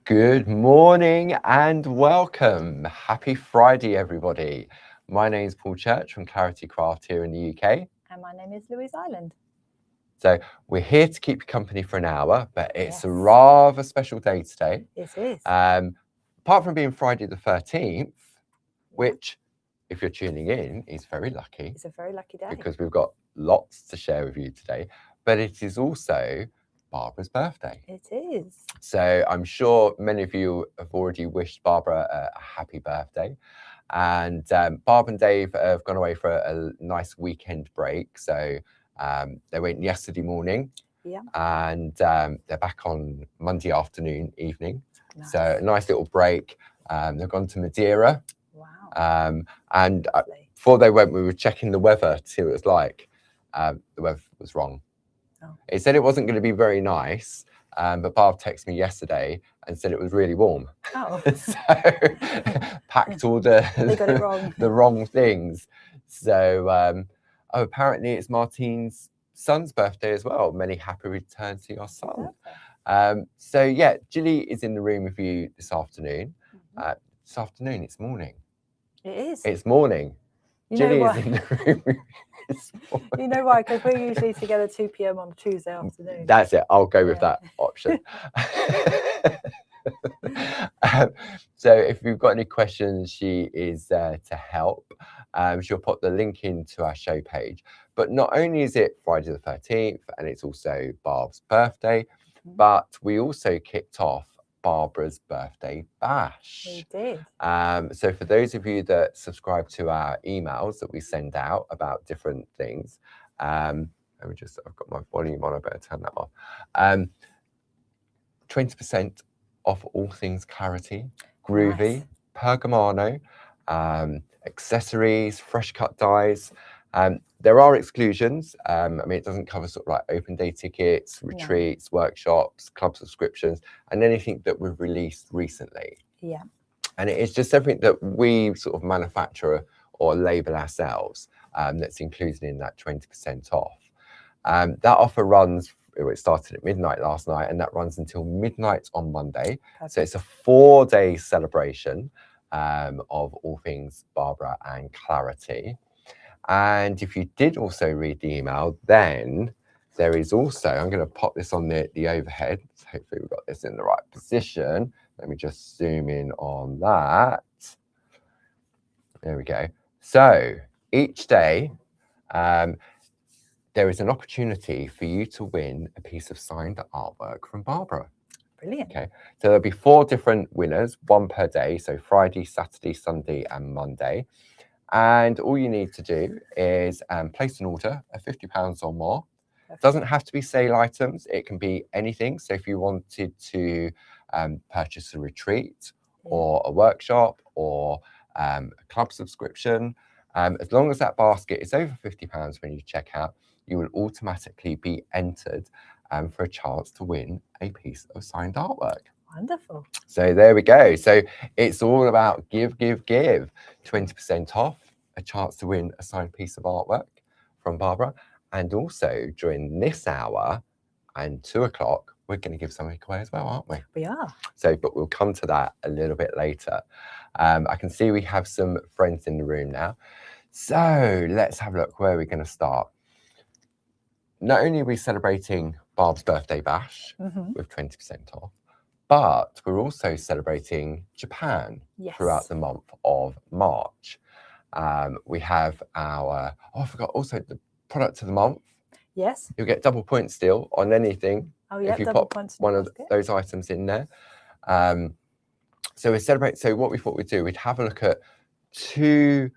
Good morning and welcome. Happy Friday, everybody. My name is Paul Church from Clarity Craft here in the UK. And my name is Louise Island. So we're here to keep you company for an hour, but it's a rather special day today. It is. Apart from being Friday the 13th, which, if you're tuning in, is very lucky. It's a very lucky day. Because we've got lots to share with you today, but it is also Barbara's birthday. It is. So I'm sure many of you have already wished Barbara a happy birthday. And Barb and Dave have gone away for a nice weekend break. So they went yesterday morning. Yeah. And they're back on Monday evening. Nice. So a nice little break. They've gone to Madeira. Wow. And before they went, we were checking the weather to see what it was like. The weather was wrong. Oh. It said it wasn't going to be very nice, but Barb texted me yesterday and said it was really warm. Oh. So packed all the They got it wrong. the wrong things. So apparently it's Martine's son's birthday as well. Many happy returns to your son. So yeah, Gilly is in the room with you this afternoon. This afternoon, it's morning. It is. It's morning. Gilly is in the room with you this morning. You know why? Because we're usually together 2 p.m. on Tuesday afternoon. That's it. I'll go with that option. So if you've got any questions, she is there to help. She'll put the link into our show page. But not only is it Friday the 13th, and it's also Barb's birthday, but we also kicked off Barbara's birthday bash. We did. So for those of you that subscribe to our emails that we send out about different things, let me just, I've got my volume on, I better turn that off. 20% off all things Clarity, Groovy, Nice. Pergamano, accessories, fresh cut dyes. There are exclusions. I mean, it doesn't cover sort of like open day tickets, retreats, workshops, club subscriptions, and anything that we've released recently. Yeah. And it's just something that we sort of manufacture or label ourselves that's included in that 20% off. That offer runs, it started at midnight last night, and that runs until midnight on Monday. Perfect. So it's a 4-day celebration of all things Barbara and Clarity. And if you did also read the email, then there is also, I'm going to pop this on the overhead. So hopefully we've got this in the right position. Let me just zoom in on that. There we go. So each day, there is an opportunity for you to win a piece of signed artwork from Barbara. Brilliant. Okay, so there'll be 4 different winners, 1 per day. So Friday, Saturday, Sunday, and Monday. And all you need to do is place an order of £50 or more. It doesn't have to be sale items. It can be anything. So if you wanted to purchase a retreat or a workshop or a club subscription, as long as that basket is over £50 when you check out, you will automatically be entered for a chance to win a piece of signed artwork. Wonderful. So there we go. So it's all about give, give, give. 20% off, a chance to win a signed piece of artwork from Barbara. And also during this hour and 2 o'clock, we're going to give something away as well, aren't we? We are. So, but we'll come to that a little bit later. I can see we have some friends in the room now. So let's have a look where we're going to start. Not only are we celebrating Barb's birthday bash with 20% off, but we're also celebrating Japan throughout the month of March. We have our, I forgot, also the product of the month. Yes. You'll get double points still on anything if you pop one of those items in there. So we celebrate. So what we thought we'd do, we'd have a look at 2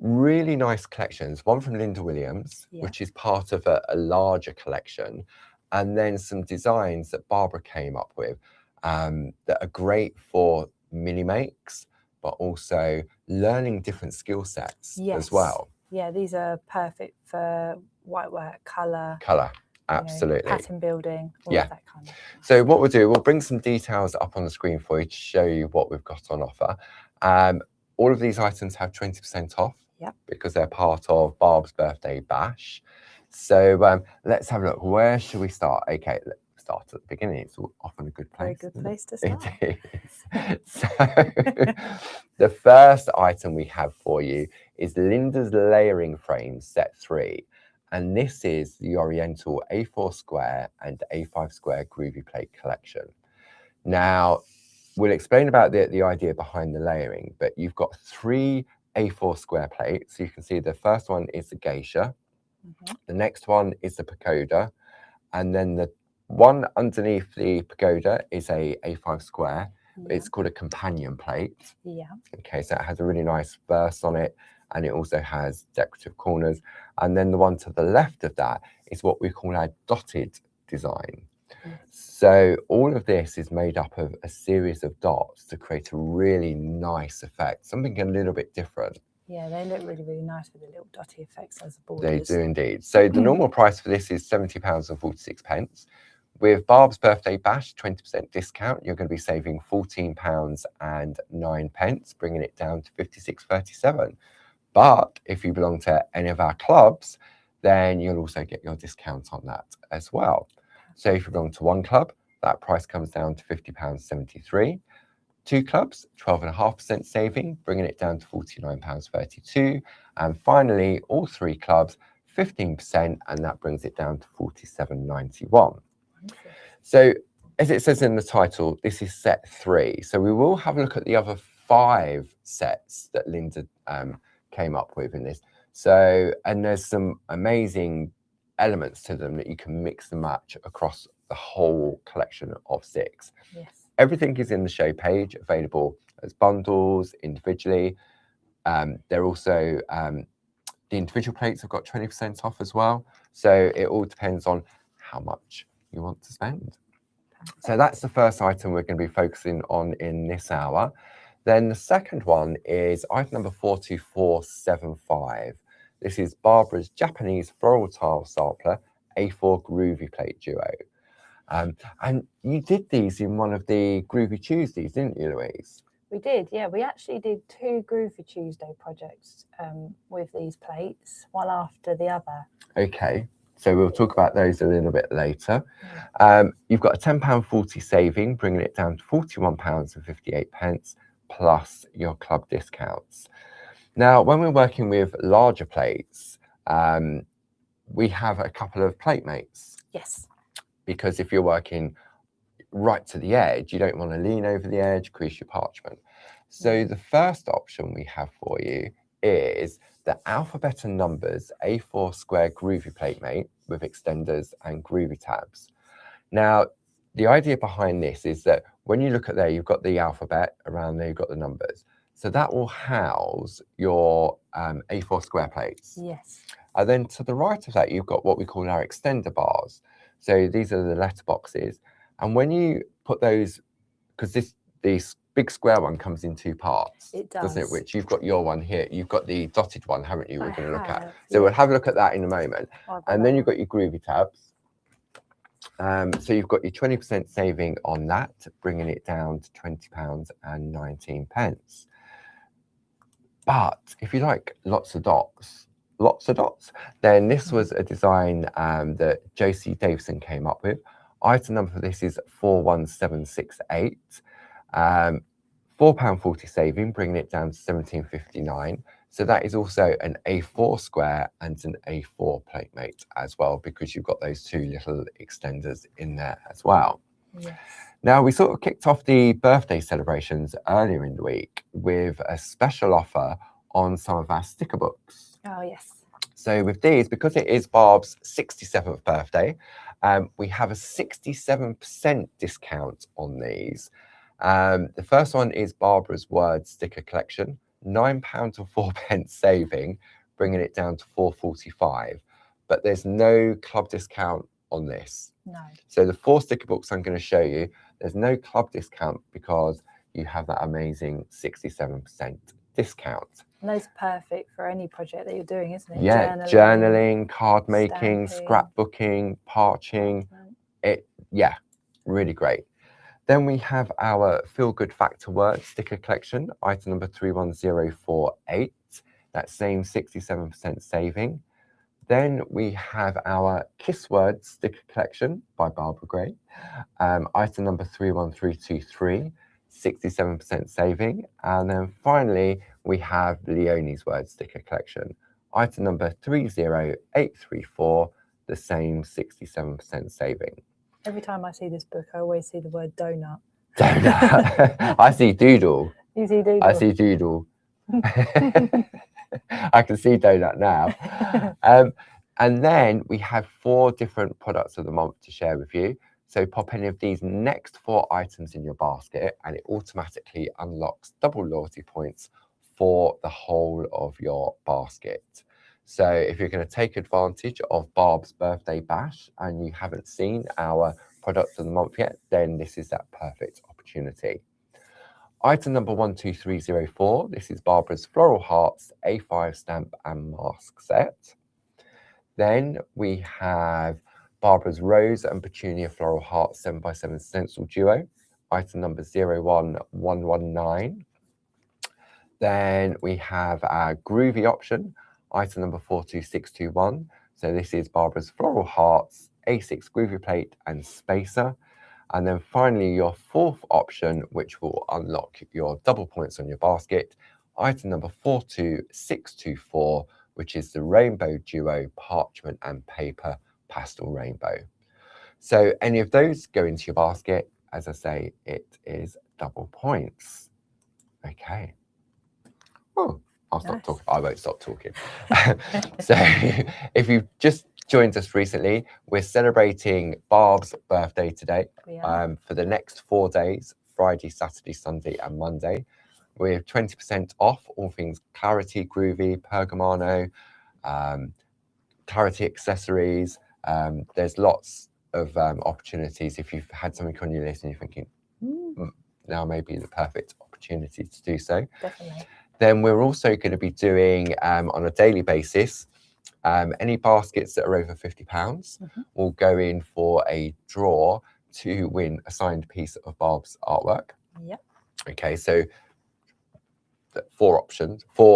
really nice collections. One from Linda Williams, which is part of a larger collection, and then some designs that Barbara came up with that are great for mini makes, but also learning different skill sets as well. Yeah, these are perfect for white work, colour, absolutely, pattern building, all of that kind of stuff. So what we'll do, we'll bring some details up on the screen for you to show you what we've got on offer. All of these items have 20% off because they're part of Barb's birthday bash. So let's have a look. Where should we start? Okay, let's start at the beginning. It's often a good place. Very good place to start. It is. So the first item we have for you is Linda's Layering Frame Set 3. And this is the Oriental A4 square and A5 square groovy plate collection. Now, we'll explain about the idea behind the layering, but you've got 3 A4 square plates. So you can see the first one is the geisha, the next one is the pagoda, and then the one underneath the pagoda is a A5 square. It's called a companion plate. Okay, so it has a really nice verse on it, and it also has decorative corners. And then the one to the left of that is what we call our dotted design. So all of this is made up of a series of dots to create a really nice effect, something a little bit different. Yeah, they look really, really nice with the little dotty effects as the borders. They do indeed. So the normal price for this is £70.46. With Barb's birthday bash, 20% discount, you're going to be saving £14.09, bringing it down to £56.37. But if you belong to any of our clubs, then you'll also get your discount on that as well. So if you belong to one club, that price comes down to £50.73. 2 clubs, 12.5% saving, bringing it down to £49.32. And finally, all 3 clubs, 15%, and that brings it down to £47.91. So as it says in the title, this is set 3. So we will have a look at the other 5 sets that Linda came up with in this. So, and there's some amazing elements to them that you can mix and match across the whole collection of 6. Yes. Everything is in the show page, available as bundles, individually. They're also, the individual plates have got 20% off as well. So it all depends on how much you want to spend. So that's the first item we're going to be focusing on in this hour. Then the second one is item number 42475. This is Barbara's Japanese floral tile sampler, A4 groovy plate duo. And you did these in one of the Groovy Tuesdays, didn't you, Louise? We did, yeah. We actually did 2 Groovy Tuesday projects with these plates, one after the other. Okay, so we'll talk about those a little bit later. You've got a £10.40 saving, bringing it down to £41.58 plus your club discounts. Now, when we're working with larger plates, we have a couple of plate mates. Yes. Because if you're working right to the edge, you don't want to lean over the edge, crease your parchment. So the first option we have for you is the alphabet and numbers A4 square groovy plate mate with extenders and groovy tabs. Now, the idea behind this is that when you look at there, you've got the alphabet, around there you've got the numbers. So that will house your A4 square plates. Yes. And then to the right of that, you've got what we call our extender bars. So these are the letter boxes. And when you put those, because this big square one comes in 2 parts. It does. Doesn't it? Which you've got your one here. You've got the dotted one, haven't you? We're going to look at. So yeah. we'll have a look at that in a moment. And then you've got your groovy tabs. So you've got your 20% saving on that, bringing it down to £20.19. But if you like lots of dots, then this was a design that Josie Davison came up with. Item number for this is 41768. £4.40 saving, bringing it down to £17.59. So that is also an A4 square and an A4 plate mate as well, because you've got those 2 little extenders in there as well. Yes. Now, we sort of kicked off the birthday celebrations earlier in the week with a special offer on some of our sticker books. Oh, yes. So with these, because it is Barb's 67th birthday, we have a 67% discount on these. The first one is Barbara's Word sticker collection, £9.04 saving, bringing it down to £4.45. But there's no club discount on this. No. So the 4 sticker books I'm going to show you, there's no club discount because you have that amazing 67% discount. And those are perfect for any project that you're doing, isn't it? Yeah, journaling, card making, scrapbooking, parching. Yeah, really great. Then we have our Feel Good Factor Word sticker collection, item number 31048. That same 67% saving. Then we have our Kiss Words sticker collection by Barb. Item number 31323, 67% saving. And then finally, we have Leonie's Word sticker collection. Item number 30834, the same 67% saving. Every time I see this book, I always see the word donut. Donut. I see doodle. You see doodle? I see doodle. I can see donut now. And then we have 4 different products of the month to share with you. So pop any of these next 4 items in your basket and it automatically unlocks double loyalty points for the whole of your basket. So if you're going to take advantage of Barb's birthday bash and you haven't seen our product of the month yet, then this is that perfect opportunity. Item number 12304, this is Barbara's Floral Hearts A5 stamp and mask set. Then we have Barbara's Rose and Petunia Floral Hearts 7x7 stencil duo, item number 01119. Then we have our Groovy option, item number 42621. So this is Barbara's Floral Hearts A6 Groovy plate and spacer. And then finally, your 4th option, which will unlock your double points on your basket, item number 42624, which is the Rainbow Duo Parchment and Paper Pastel Rainbow. So any of those go into your basket. As I say, it is double points. Okay. Oh, I'll stop talking. I won't stop talking. So if you've just joined us recently, we're celebrating Barb's birthday today. For the next 4 days, Friday, Saturday, Sunday and Monday. We have 20% off all things Clarity, Groovy, Pergamano, Clarity accessories. There's lots of opportunities. If you've had something on your list and you're thinking, now may be the perfect opportunity to do so. Definitely. Then we're also going to be doing on a daily basis, any baskets that are over £50 will go in for a draw to win a signed piece of Barb's artwork. Yep. Okay, so 4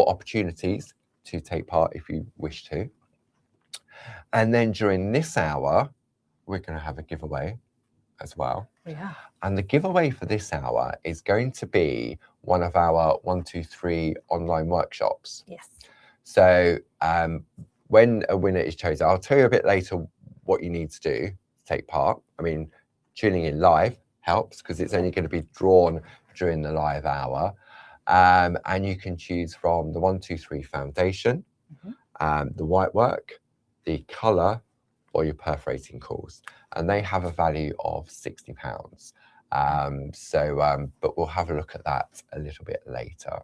opportunities to take part if you wish to. And then during this hour, we're going to have a giveaway as well. Yeah. And the giveaway for this hour is going to be one of our 123 online workshops. Yes. So when a winner is chosen, I'll tell you a bit later what you need to do to take part. I mean, tuning in live helps because it's only going to be drawn during the live hour. And you can choose from the 123 foundation, the white work, the colour, or your perforating cores. And they have a value of £60. But we'll have a look at that a little bit later.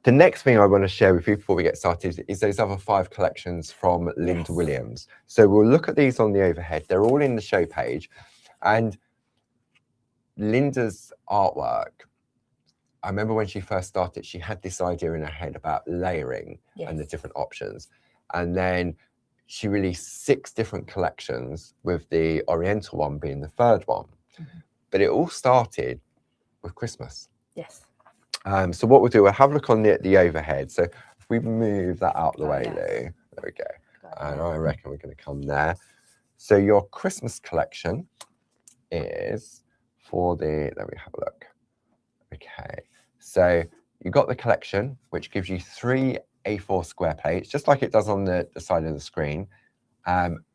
The next thing I want to share with you before we get started is those other 5 collections from Linda Williams. So we'll look at these on the overhead. They're all in the show page. And Linda's artwork, I remember when she first started, she had this idea in her head about layering and the different options. And then she released 6 different collections, with the Oriental one being the 3rd one. But it all started with Christmas. Yes. So what we'll do, we'll have a look on the overhead. So if we move that out of the way, Lou, there we go. And I reckon we're going to come there. So your Christmas collection is for the, let me have a look. Okay, so you got the collection, which gives you 3 A4 square plates, just like it does on the side of the screen.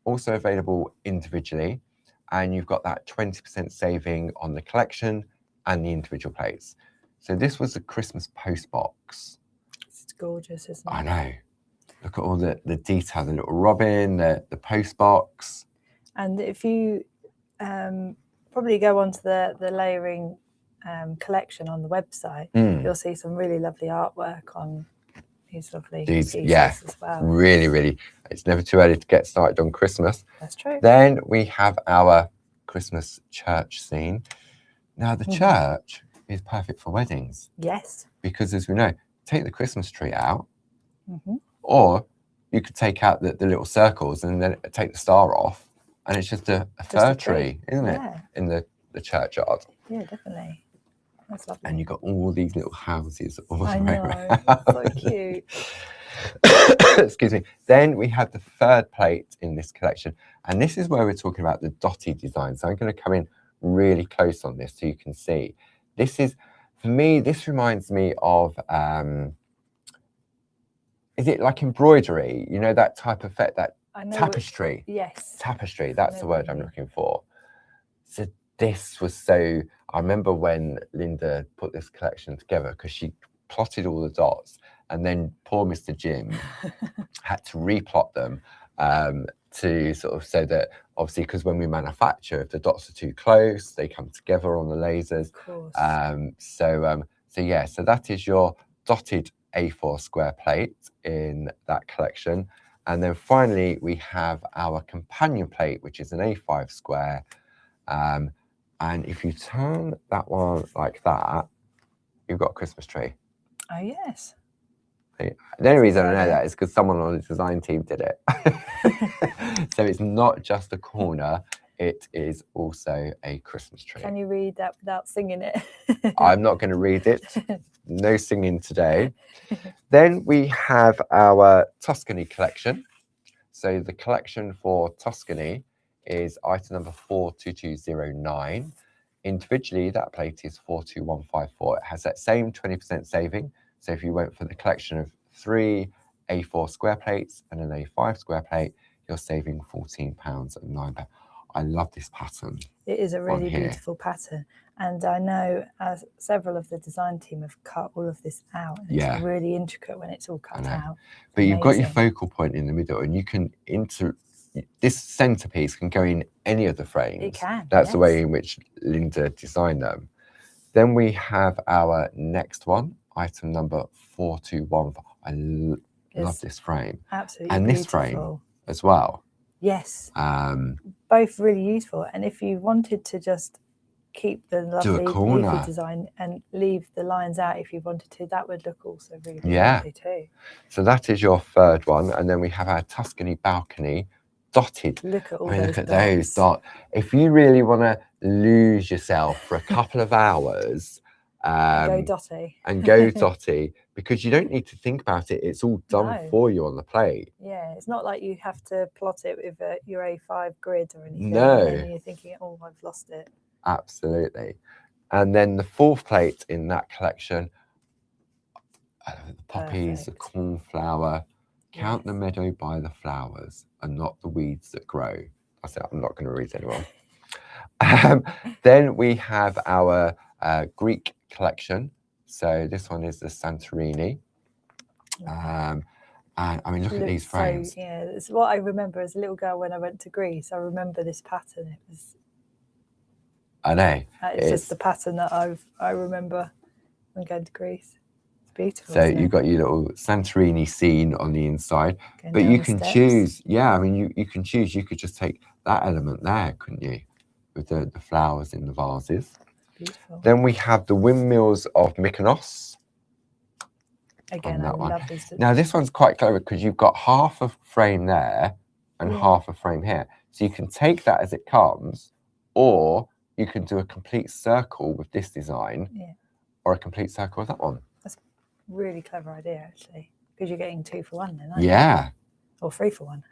Also available individually. And you've got that 20% saving on the collection and the individual plates. So this was the Christmas post box. It's gorgeous, isn't it? I know. Look at all the detail, the little robin, the post box. And if you probably go onto the layering collection on the website, you'll see some really lovely artwork on these lovely pieces as well. Really, really. It's never too early to get started on Christmas. That's true. Then we have our Christmas church scene. Now the church is perfect for weddings. Yes. Because as we know, take the Christmas tree out, or you could take out the little circles and then take the star off, and it's just a fir tree, isn't it? In the churchyard. Yeah, definitely. That's lovely. And you've got all these little houses all the way around. That's so cute. Excuse me. Then we have the third plate in this collection, and this is where we're talking about the dotty design. So I'm going to come in really close on this so you can see. This is, for me, this reminds me of, is it like embroidery? You know, that type of effect, that tapestry. Yes. Tapestry, that's the word I'm looking for. So this was so, I remember when Linda put this collection together, because she plotted all the dots, and then poor Mr. Jim had to replot them to sort of, so that obviously, because when we manufacture, if the dots are too close, they come together on the lasers. Of course. So yeah, so that is your dotted A4 square plate in that collection. And then finally, we have our companion plate, which is an A5 square. And if you turn that one like that, you've got a Christmas tree. Oh, yes. The only reason I know that is because someone on the design team did it. So it's not just a corner, it is also a Christmas tree. Can you read that without singing it? I'm not going to read it. No singing today. Then we have our Tuscany collection. So the collection for Tuscany is item number 42209. Individually, that plate is 42154. It has that same 20% saving. So if you went for the collection of 3 A4 square plates and an A5 square plate, you're saving £14.09. I love this pattern. It is a really beautiful pattern. And I know several of the design team have cut all of this out. And it's really intricate when it's all cut out. But you've got your focal point in the middle, and you can this centerpiece can go in any of the frames. It can. That's the way in which Linda designed them. Then we have our next one, item number 421. I love this frame. Absolutely. And beautiful. This frame as well. Yes. Both really useful. And if you wanted to just keep the lovely leafy design and leave the lines out if you wanted to, that would look also really lovely too. So that is your third one. And then we have our Tuscany balcony dotted. Look at all those dots. If you really want to lose yourself for a couple of hours, go dotty. And go dotty, because you don't need to think about it. It's all done for you on the plate. Yeah, it's not like you have to plot it with your A5 grid or anything. No. And then you're thinking, oh, I've lost it. Absolutely. And then the fourth plate in that collection, the poppies, the cornflower, count the meadow by the flowers and not the weeds that grow. I said, I'm not going to read anymore. Then we have our Greek collection. So this one is the Santorini. And I mean, look at these frames. So, yeah, it's what I remember as a little girl when I went to Greece. I remember this pattern. It was. I know. It's just the pattern that I remember when going to Greece. It's beautiful. So you've got your little Santorini scene on the inside, but you can choose. Yeah, I mean, you can choose. You could just take that element there, couldn't you, with the flowers in the vases. Beautiful. Then we have the windmills of Mykonos. Again, I love these. Now this one's quite clever because you've got half a frame there and half a frame here. So you can take that as it comes, or you can do a complete circle with this design, or a complete circle with that one. That's a really clever idea, actually, because you're getting 2 for 1 then, aren't you? Yeah. Or 3 for 1.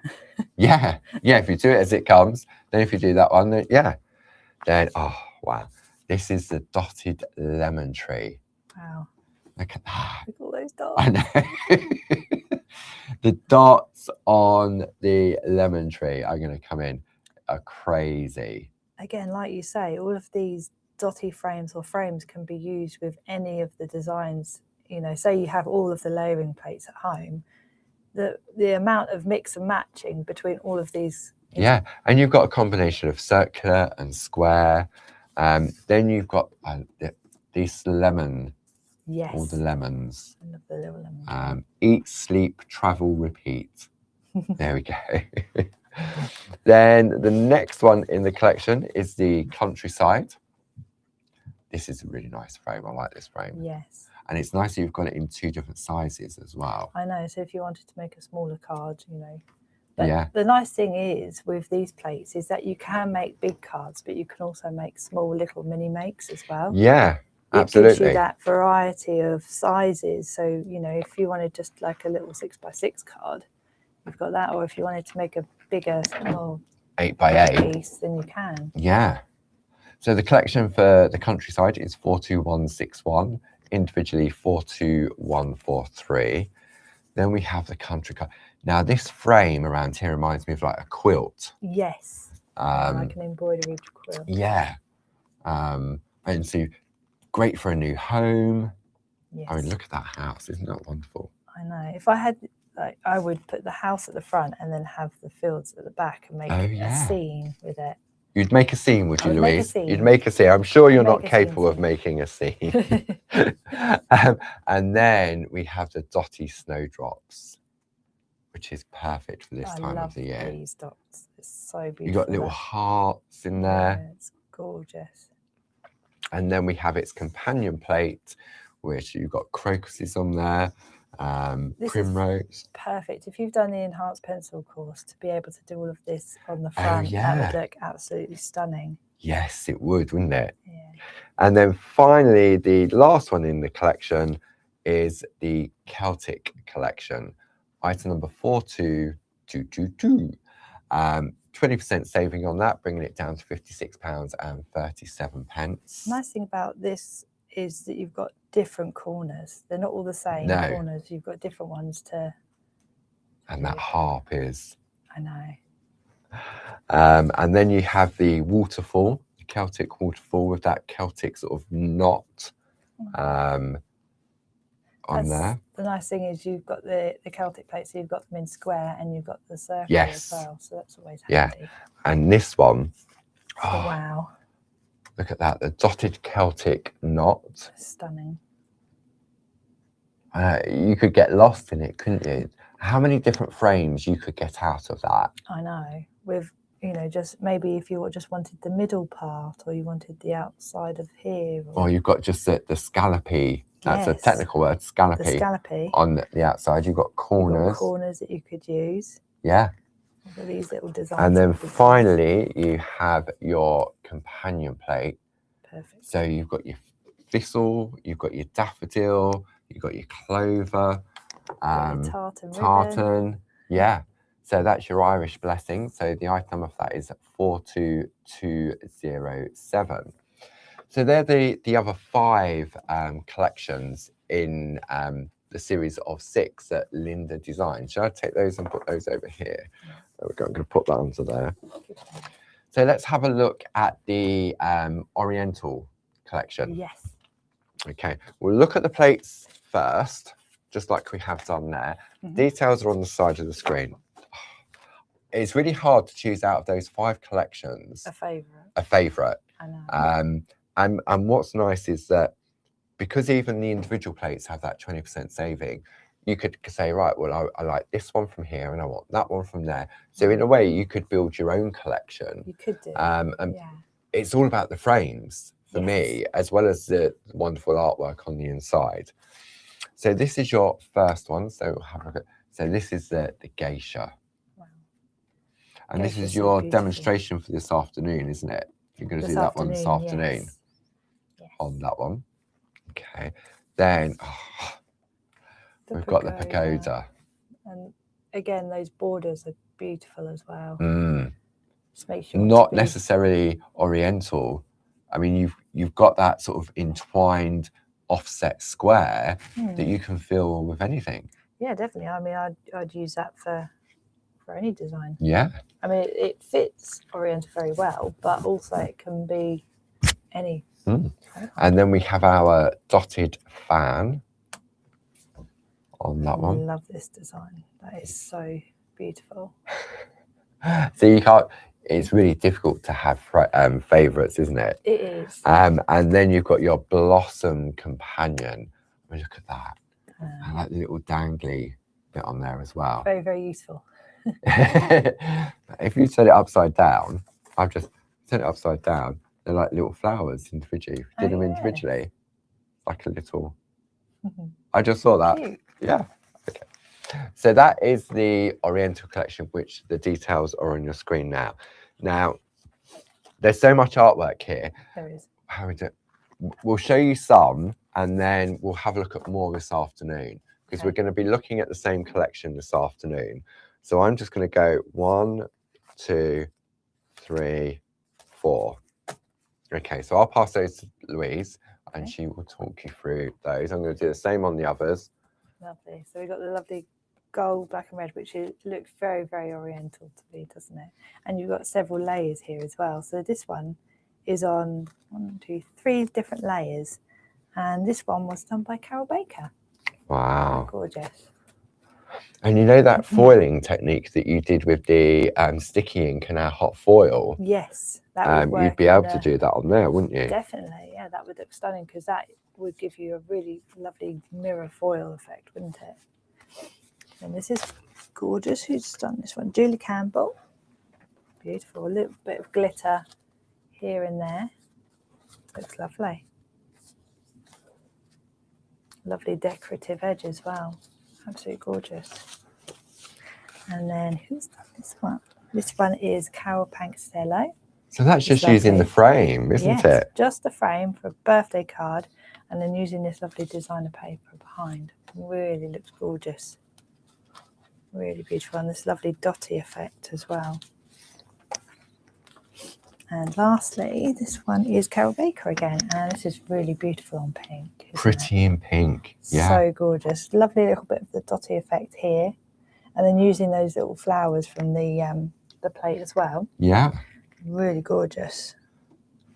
Yeah. If you do it as it comes, then if you do that one, then, oh, wow. This is the dotted lemon tree. Wow. Look at that. Look at all those dots. I know. The dots on the lemon tree are going to come in crazy. Again, like you say, all of these dotty frames or frames can be used with any of the designs. You know, say you have all of the layering plates at home, the amount of mix and matching between all of these. Yeah, and you've got a combination of circular and square. Then you've got this lemon. Yes. All the lemons. I love the little lemons. Eat, sleep, travel, repeat. There we go. Then the next one in the collection is the countryside. This is a really nice frame. I like this frame. Yes. And it's nice that you've got it in 2 different sizes as well. I know. So if you wanted to make a smaller card, you know. But the nice thing is with these plates is that you can make big cards, but you can also make small little mini makes as well. Yeah. it gives you that variety of sizes. So, you know, if you wanted just like a little 6x6 card, you've got that. Or if you wanted to make a bigger, more 8x8 piece, then you can. Yeah. So the collection for the countryside is 42161, individually 42143. Then we have the country card. Now this frame around here reminds me of like a quilt. Yes. Like an embroidered quilt. Yeah. And so great for a new home. Yes. I mean, look at that house. Isn't that wonderful? I know. If I had, like, I would put the house at the front and then have the fields at the back and make a scene with it. You'd make a scene, would you, Louise? Make a scene. You'd make a scene. I'm sure you're not capable of making a scene. And then we have the dotty snowdrops, which is perfect for this time of the year. I love these dots. It's so beautiful. You got little hearts in there. Yeah, it's gorgeous. And then we have its companion plate, which you've got crocuses on there, primrose. Perfect. If you've done the enhanced pencil course, to be able to do all of this on the front, that would look absolutely stunning. Yes, it would, wouldn't it? Yeah. And then finally, the last one in the collection is the Celtic collection, item number 42222. 20% saving on that, bringing it down to £56.37. Nice thing about this is that you've got different corners. They're not all the same corners. You've got different ones to. And that harp is. I know. And then you have the waterfall, the Celtic waterfall with that Celtic sort of knot on there. The nice thing is you've got the Celtic plates, so you've got them in square and you've got the circle as well. So that's always handy. Yeah. And this one. Oh, wow. Look at that, the dotted Celtic knot. Stunning. You could get lost in it, couldn't you? How many different frames you could get out of that? I know. With, you know, just maybe if you just wanted the middle part, or you wanted the outside of here. Or you've got just the scallopy. That's a technical word, scallopy. The scallopy. On the outside, you've got corners. You've got corners that you could use. Yeah. All these little designs. And then finally, you have your companion plate. Perfect. So you've got your thistle, you've got your daffodil, you've got your clover, tartan. Yeah. So that's your Irish blessing. So the item of that is 42207. So they're the other 5 collections in the series of 6 that Linda designed. Shall I take those and put those over here? There we go. I'm going to put that onto there. So let's have a look at the Oriental collection. Yes. Okay, we'll look at the plates first, just like we have done there. Details are on the side of the screen. It's really hard to choose out of those 5 collections a favourite. A favourite. I know. And what's nice is that because even the individual plates have that 20% saving, you could say, right, well, I like this one from here and I want that one from there. So in a way, you could build your own collection. You could do. And it's all about the frames for me, as well as the wonderful artwork on the inside. So this is your first one. So have a look at, so this is the geisha. Wow. And this is your demonstration for this afternoon, isn't it? You're going to do that one this afternoon. Yes. On that one. Okay. Then we've got the pagoda. And again, those borders are beautiful as well. Just makes you not necessarily Oriental. I mean, you've got that sort of entwined offset square that you can fill with anything. Yeah, definitely. I mean, I'd use that for any design. Yeah. I mean, it fits Oriental very well, but also it can be any. And then we have our dotted fan on that one. I love this design. That is so beautiful. So you can't. It's really difficult to have favourites, isn't it? It is. And then you've got your blossom companion. I mean, look at that. I like the little dangly bit on there as well. Very, very useful. If you turn it upside down, I've just turned it upside down. They're like little flowers individually. If you did them individually, like a little. I just saw that. Cute. Yeah. Okay. So that is the Oriental collection, which the details are on your screen now. Now, there's so much artwork here. There is. How is it? we'll show you some, and then we'll have a look at more this afternoon, because we're going to be looking at the same collection this afternoon. So I'm just going to go 1, 2, 3, 4. Okay, so I'll pass those to Louise, and she will talk you through those. I'm going to do the same on the others. Lovely. So we've got the lovely gold, black and red, which looks very, very oriental to me, doesn't it? And you've got several layers here as well. So this one is on 1, 2, 3 different layers, and this one was done by Carol Baker. Wow. Gorgeous. And you know that foiling technique that you did with the sticky ink and our hot foil? Yes, that would work. You'd be able to do that on there, wouldn't you? Definitely, yeah, that would look stunning, because that would give you a really lovely mirror foil effect, wouldn't it? And this is gorgeous. Who's done this one? Julie Campbell. Beautiful. A little bit of glitter here and there. Looks lovely. Lovely decorative edge as well. Absolutely gorgeous. And then who's done this one? This one is Carol Pankstello. So that's just using the frame, isn't it? Just the frame for a birthday card, and then using this lovely designer paper behind. Really looks gorgeous. Really beautiful, and this lovely dotty effect as well. And lastly, this one is Carol Baker again, and this is really beautiful on pink. Pretty in pink, yeah. So gorgeous. Lovely little bit of the dotty effect here, and then using those little flowers from the plate as well. Yeah. Really gorgeous.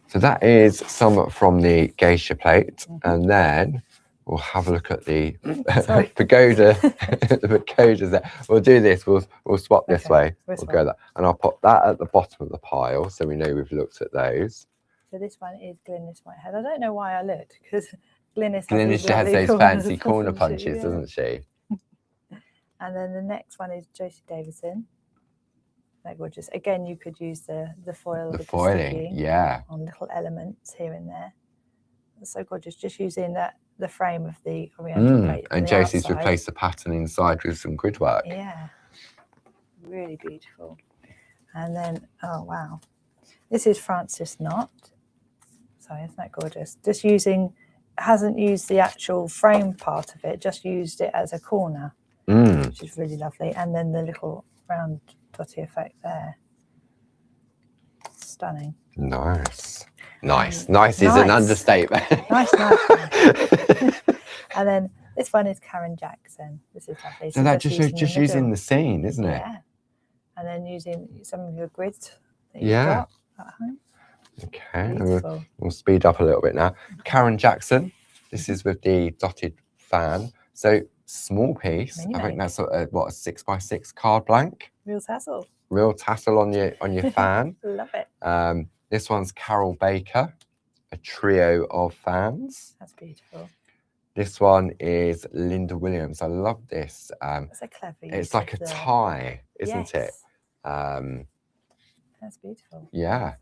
So that is some from the geisha plate, and then we'll have a look at the pagoda. The pagodas there. We'll do this. We'll swap this way. We'll go that, and I'll put that at the bottom of the pile, so we know we've looked at those. So this one is Glynis Whitehead. I don't know why I looked, because Glynis has those fancy corner punches, doesn't she? And then the next one is Josie Davidson. They're gorgeous. Again, you could use the foil, the foiling, yeah, on little elements here and there. It's so gorgeous. Just using the frame of the oriental plate. And Josie's replaced the pattern inside with some grid work. Yeah, really beautiful. And then, oh wow, this is Frances Knott. So isn't that gorgeous? Just hasn't used the actual frame part of it, just used it as a corner, which is really lovely. And then the little round dotty effect there. Stunning. Nice. Nice is an understatement. Nice. And then this one is Karen Jackson. This is lovely. So that just using the scene, isn't it? Yeah. And then using some of your grids that you've got at home. Okay, we'll speed up a little bit now. Karen Jackson, this is with the dotted fan. So small piece. I think that's a 6x6 card blank. Real tassel on your fan. Love it. This one's Carol Baker, a trio of fans. That's beautiful. This one is Linda Williams. I love this. That's a clever use. It's like a tie, isn't it? That's beautiful. Yeah.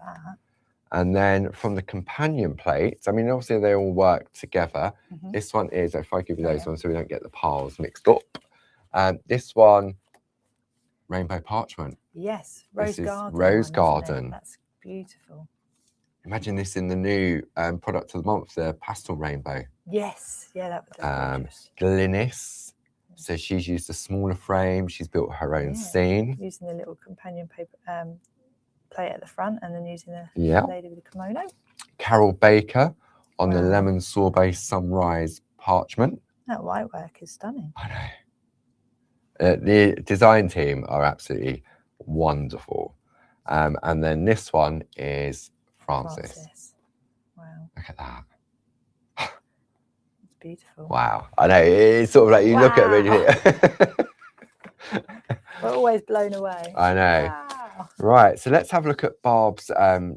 And then from the companion plates, I mean, obviously they all work together. This one is, if I give you those ones so we don't get the piles mixed up. This one, Rainbow Parchment. Yes, Rose Garden. Rose Garden. That's beautiful. Imagine this in the new product of the month, the pastel rainbow. Yes, yeah, that would be gorgeous. Glynis. So she's used a smaller frame. She's built her own scene. Using the little companion paper plate at the front, and then using the lady with the kimono. Carol Baker on the lemon sorbet sunrise parchment. That white work is stunning. I know. The design team are absolutely wonderful. And then this one is Frances. Wow. Look at that. It's beautiful. Wow. I know. It's sort of like you look at it and you We're always blown away. I know. Wow. Right. So let's have a look at Barb's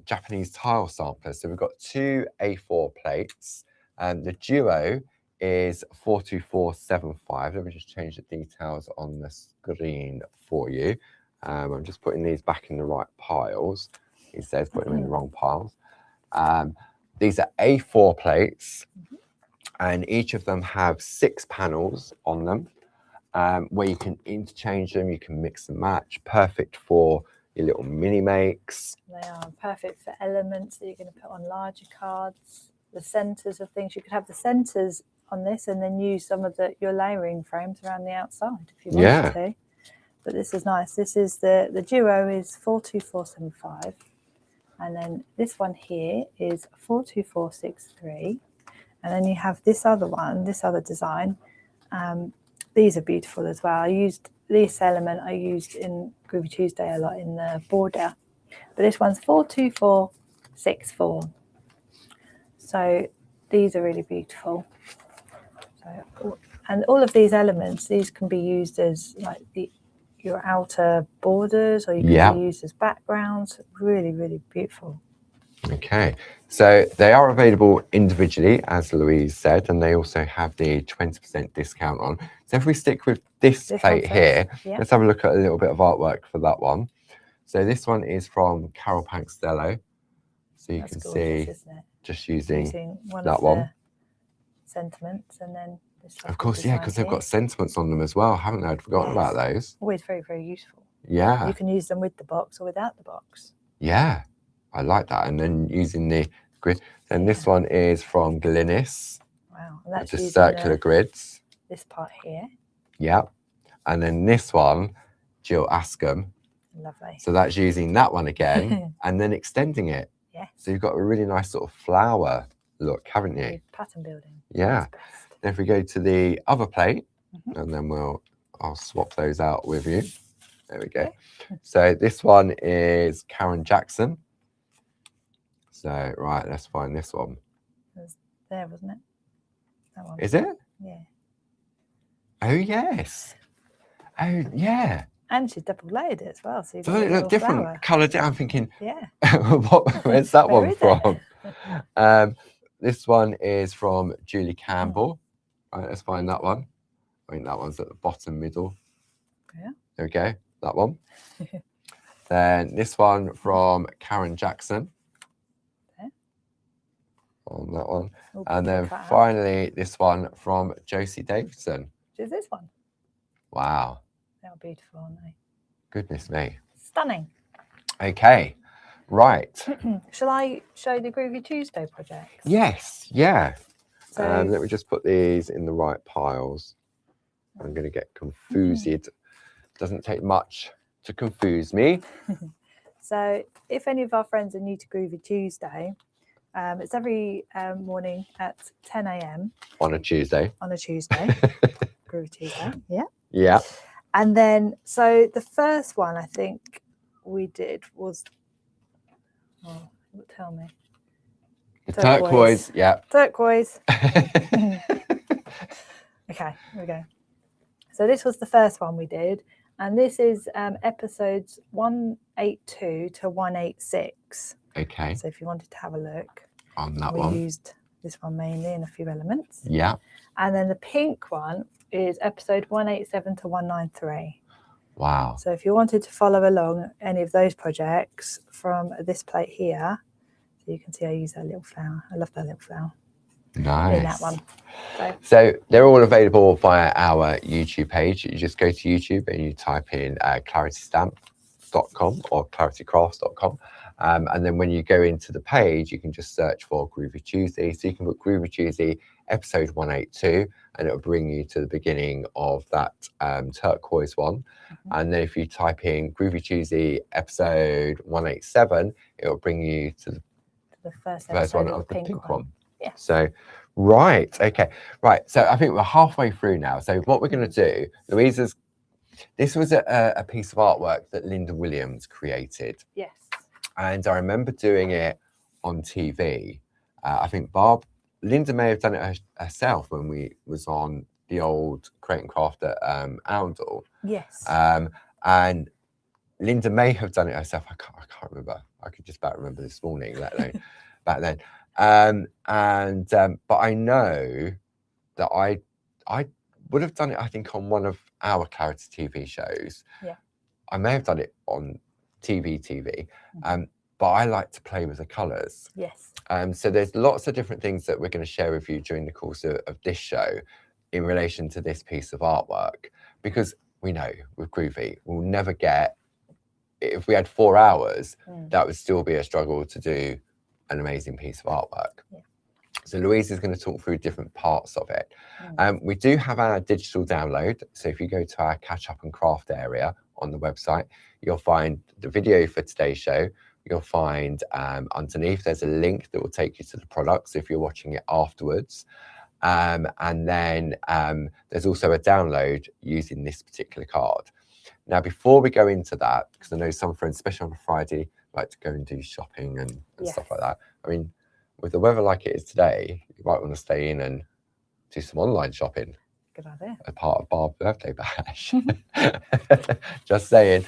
Japanese tile sampler. So we've got 2 A4 plates. The duo is 42475. Let me just change the details on the screen for you. I'm just putting these back in the right piles. He says put them in the wrong piles. These are A4 plates, and each of them have 6 panels on them, where you can interchange them, you can mix and match. Perfect for your little mini makes. They are perfect for elements that you're going to put on larger cards. the centers of things. You could have the centers on this and then use some of your layering frames around the outside if you wanted to. But this is nice. This is the duo is 42475, and then this one here is 42463, and then you have this other one, this other design. These are beautiful as well. I used this element in Groovy Tuesday a lot in the border, but this one's 42464. So these are really beautiful. So, and all of these elements, these can be used as like your outer borders, or you can be used as backgrounds. Really, really beautiful. Okay, so they are available individually, as Louise said, and they also have the 20% discount on. So if we stick with this plate here, let's have a look at a little bit of artwork for that one. So this one is from Carol Pankstello. So you can see, just using that one. Sentiments, and then this. Of course, because they've got sentiments on them as well, haven't they? I'd forgotten about those. Always very, very useful. Yeah. You can use them with the box or without the box. Yeah, I like that. And then using the grid. Then this one is from Glynis. Wow. And that's just circular grids. This part here. Yeah. And then this one, Jill Askham. Lovely. So that's using that one again and then extending it. Yeah. So you've got a really nice sort of flower look, haven't you? Pattern building. Yeah. Then if we go to the other plate, and then I'll swap those out with you. There we go. Okay. So this one is Karen Jackson. So right, let's find this one. It was there, wasn't it? That one. Is it? Yeah. Oh yes. Oh yeah. And she double layered it as well. So doesn't it look different? Coloured it. I'm thinking. Yeah. Where's that one from? This one is from Julie Campbell. Right, let's find that one. I think that one's at the bottom middle. Yeah. There we go. That one. Then this one from Karen Jackson. Okay. On that one. And then finally this one from Josie Davidson. Which is this one. Wow. They're beautiful, aren't they? Goodness me. Stunning. Okay. Right. Shall I show the Groovy Tuesday projects? Yes, yeah. So, let me just put these in the right piles. I'm going to get confused. Doesn't take much to confuse me. So if any of our friends are new to Groovy Tuesday, it's every morning at 10 a.m. On a Tuesday. On a Tuesday. Groovy Tuesday, yeah. Yeah. And then, so the first one I think we did was... Oh, tell me. Turquoise, yeah. Turquoise. Okay, here we go. So this was the first one we did, and this is episodes 182 to 186. Okay. So if you wanted to have a look. On that one. We used this one mainly in a few elements. Yeah. And then the pink one is episode 187 to 193. Wow. So if you wanted to follow along any of those projects from this plate here, so you can see I use that little flower. I love that little flower. Nice. In that one. So they're all available via our YouTube page. You just go to YouTube and you type in claritystamp.com or claritycrafts.com. And then when you go into the page, you can just search for Groovy Tuesday. So you can put Groovy Tuesday episode 182 and it'll bring you to the beginning of that turquoise one. And then if you type in Groovy Tuesday episode 187, it'll bring you to the first one of the pink one. Yeah. So, right. Okay. Right. So I think we're halfway through now. So what we're going to do, Louisa's, this was a piece of artwork that Linda Williams created. Yes. And I remember doing it on TV. I think Linda may have done it herself when we was on the old Create and Craft at Oundle. Yes. And Linda may have done it herself. I can't remember. I could just about remember this morning, let alone back then. But I know that I would have done it, I think, on one of our Clarity TV shows. Yeah. I may have done it on TV. But I like to play with the colours. Yes. So there's lots of different things that we're going to share with you during the course of this show in relation to this piece of artwork, because we know with Groovy, we'll never get, if we had 4 hours, that would still be a struggle to do an amazing piece of artwork. Yeah. So Louise is going to talk through different parts of it. We do have our digital download. So if you go to our catch up and craft area on the website, you'll find the video for today's show. You'll find underneath there's a link that will take you to the products if you're watching it afterwards. And then there's also a download using this particular card. Now, before we go into that, because I know some friends, especially on a Friday, like to go and do shopping and stuff like that. I mean, with the weather like it is today, you might want to stay in and do some online shopping. Good idea. As part of Barb's birthday bash. Just saying.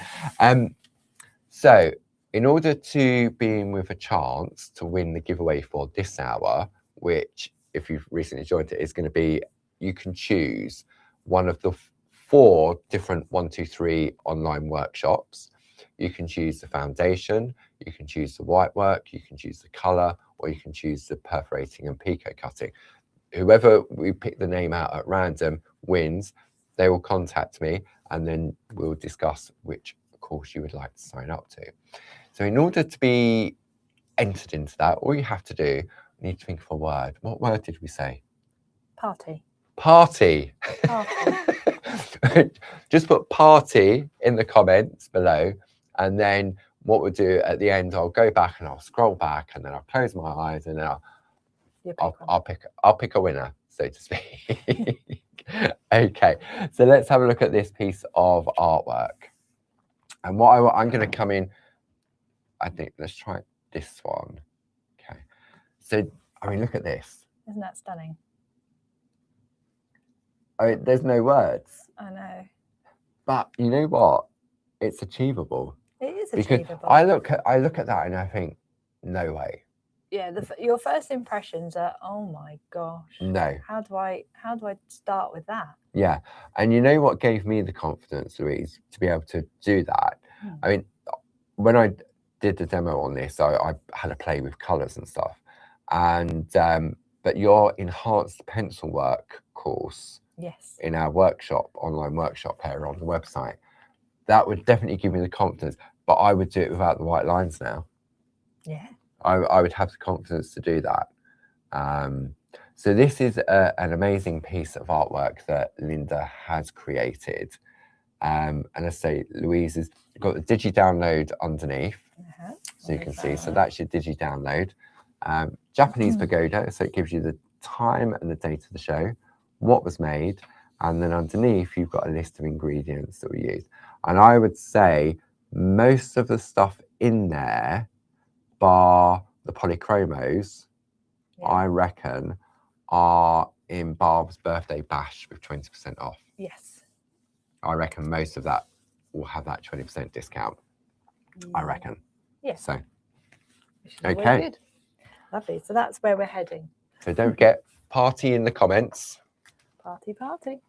So in order to be in with a chance to win the giveaway for this hour, which if you've recently joined it, is going to be, you can choose one of the 4 different 1, 2, 3 online workshops. You can choose the foundation, you can choose the white work, you can choose the colour, or you can choose the perforating and picot cutting. Whoever we pick the name out at random wins. They will contact me and then we'll discuss which course you would like to sign up to. So in order to be entered into that, all you have to do, you need to think of a word. What word did we say? Party. Party. Party. Just put party in the comments below, and then what we'll do at the end, I'll go back and I'll scroll back and then I'll close my eyes and then I'll pick a winner, so to speak. Okay, so let's have a look at this piece of artwork. And what I'm going to come in, I think, let's try this one. Okay, so I mean, look at this. Isn't that stunning? I mean, there's no words. I know. But you know what? It's achievable. It is because achievable. I look at that and I think, no way. Yeah, your first impressions are, oh my gosh. No. How do I start with that? Yeah, and you know what gave me the confidence, Louise, to be able to do that? I mean, when I did the demo on this, I had to play with colours and stuff, and but your enhanced pencil work course, yes, in our workshop, online workshop area on the website, that would definitely give me the confidence. But I would do it without the white lines now. Yeah. I would have the confidence to do that. So this is an amazing piece of artwork that Linda has created. And I say, Louise has got the digi download underneath, so you can see. So that's your digi download. Japanese pagoda, so it gives you the time and the date of the show, what was made, and then underneath you've got a list of ingredients that we used. And I would say most of the stuff in there, bar the polychromos, I reckon, are in Barb's birthday bash with 20% off. Yes. I reckon most of that will have that 20% discount. I reckon. Yes. So, okay. Good. Lovely. So that's where we're heading. So don't forget, party in the comments. Party, party.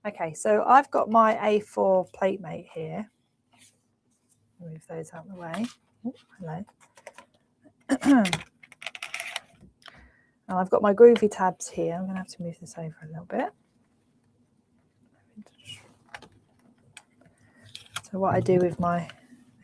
Okay, so I've got my A4 plate mate here. Move those out of the way. Oh, hello. And I've got my groovy tabs here. I'm going to have to move this over a little bit. So what I do with my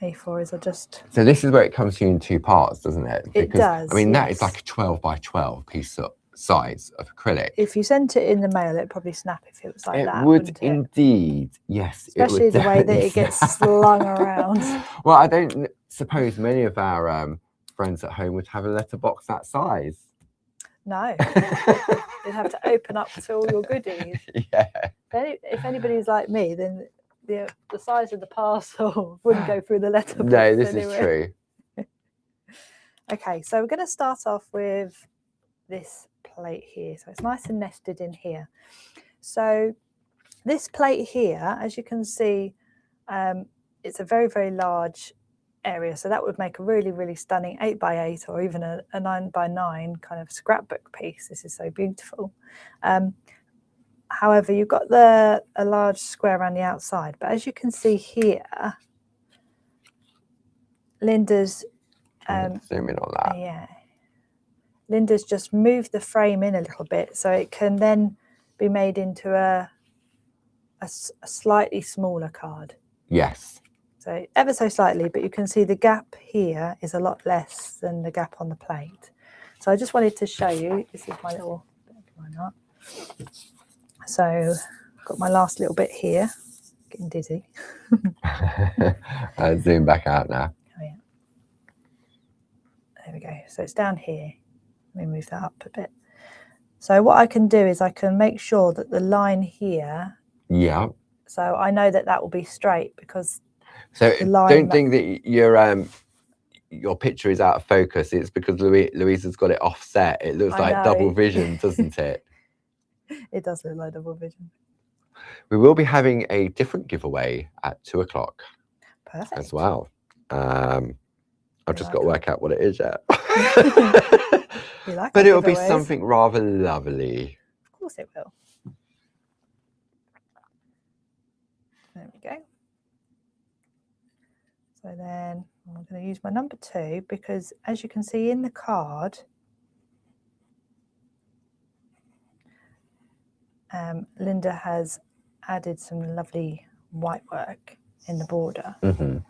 A4 is I just... So this is where it comes to you in 2 parts, doesn't it? Because, it does. I mean, that is like a 12 by 12 piece of size of acrylic. If you sent it in the mail, it'd probably snap if it was like that. It would indeed, yes. Especially the way that it gets slung around. Well, I don't suppose many of our friends at home would have a letterbox that size. No. You'd have to open up to all your goodies. Yeah. If anybody's like me, then the size of the parcel wouldn't go through the letterbox. No, this is true. Okay, so we're going to start off with this plate here. So it's nice and nested in here. So this plate here, as you can see, it's a very, very large area. So that would make a really, really stunning 8 by 8 or even a 9 by 9 kind of scrapbook piece. This is so beautiful. However, you've got a large square around the outside, but as you can see here, Linda's zoom in on that. Yeah, Linda's just moved the frame in a little bit so it can then be made into a slightly smaller card. Yes. So ever so slightly, but you can see the gap here is a lot less than the gap on the plate. So I just wanted to show you, this is my little bit of line art. So I've got my last little bit here, getting dizzy. I'll zoom back out now. Oh yeah. There we go. So it's down here. Let me move that up a bit. So what I can do is I can make sure that the line here. Yeah. So I know that that will be straight because. So don't think that your picture is out of focus. It's because Louise has got it offset. It looks like double vision, doesn't it? It does look like double vision. We will be having a different giveaway at 2 o'clock. Perfect. As well. I've just got to work out what it is yet. But it'll be something rather lovely. Of course it will. There we go. So then I'm going to use my number 2 because, as you can see in the card, Linda has added some lovely white work in the border. Mm-hmm.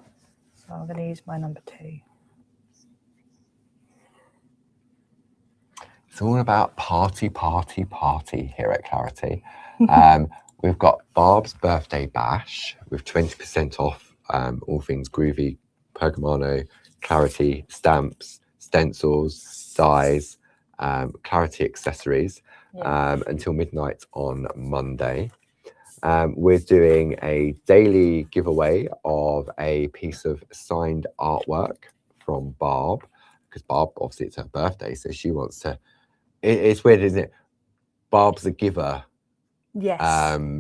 So I'm going to use my number 2. It's all about party here at Clarity. We've got Barb's birthday bash with 20% off all things groovy, Pergamano, Clarity, stamps, stencils, dies, Clarity accessories until midnight on Monday. We're doing a daily giveaway of a piece of signed artwork from Barb, because Barb, obviously it's her birthday, so she wants to, it's weird, isn't it? Barb's a giver. Yes.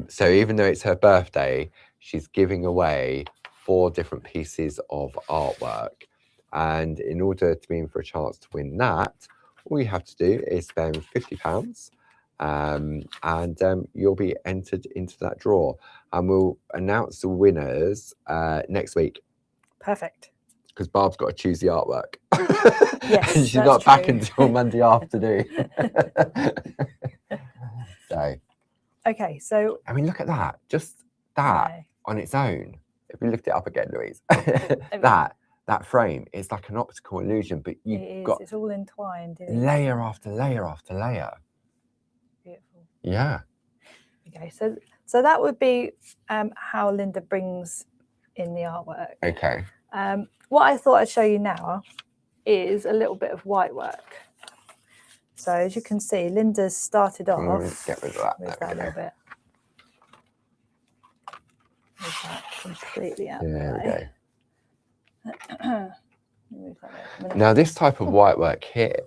So even though it's her birthday, she's giving away 4 different pieces of artwork. And in order to be in for a chance to win that, all you have to do is spend £50. And you'll be entered into that draw, and we'll announce the winners next week. Perfect. Because Barb's got to choose the artwork. Yes, and she's not back until Monday afternoon. So. Okay, so. I mean, look at that. Just that on its own. If we lift it up again, Louise, that frame is like an optical illusion, but you've got. It's all entwined. Layer after layer after layer. Beautiful. Yeah. Okay, so that would be how Linda brings in the artwork. Okay. What I thought I'd show you now is a little bit of white work. So as you can see, Linda's started off. Get rid of that. Move that a little bit. Move that completely out. There we go. Now this type of white work here,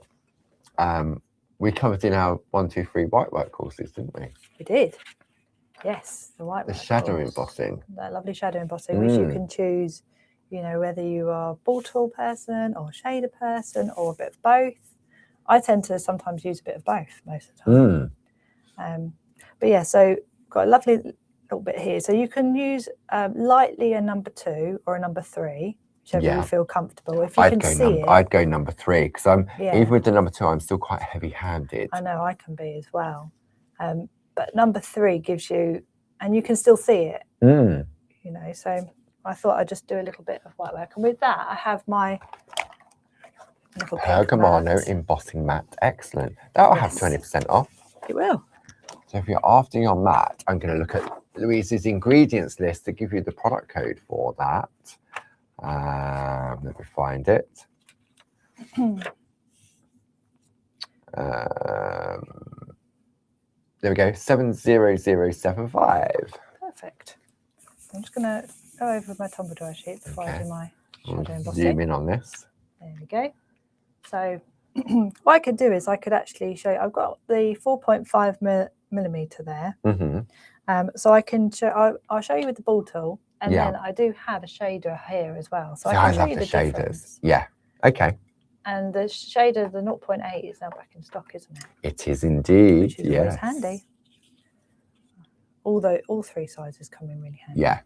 we covered in our 1, 2, 3 white work courses, didn't we? We did. Yes, the white work. The shadow embossing. That lovely shadow embossing, which you can choose, you know, whether you are a ball tool person or a shader person or a bit of both. I tend to sometimes use a bit of both most of the time. But yeah, so got a lovely little bit here. So you can use lightly a number 2 or a number 3, whichever you feel comfortable. If you can see it. I'd go number 3 because I'm even with the number 2, I'm still quite heavy-handed. I know I can be as well. But number 3 gives you, and you can still see it. You know, so I thought I'd just do a little bit of white work, and with that, I have my little Pergamano embossing mat. Excellent. That'll have 20% off. It will. So if you're after your mat, I'm going to look at Louise's ingredients list to give you the product code for that. Let me find it. There we go, 70075. Perfect. I'm just going to go over my tumble dryer sheet before I do my shadow embossing. Zoom in on this. There we go. So what I could do is I could actually show you, I've got the 4.5 millimeter there. So I can show, I'll show you with the ball tool, and then I do have a shader here as well. So I can show you the shaders. Difference. Yeah, okay. And the shader, the 0.8 is now back in stock, isn't it? It is indeed, which is always handy. Although all 3 sizes come in really handy. Yeah.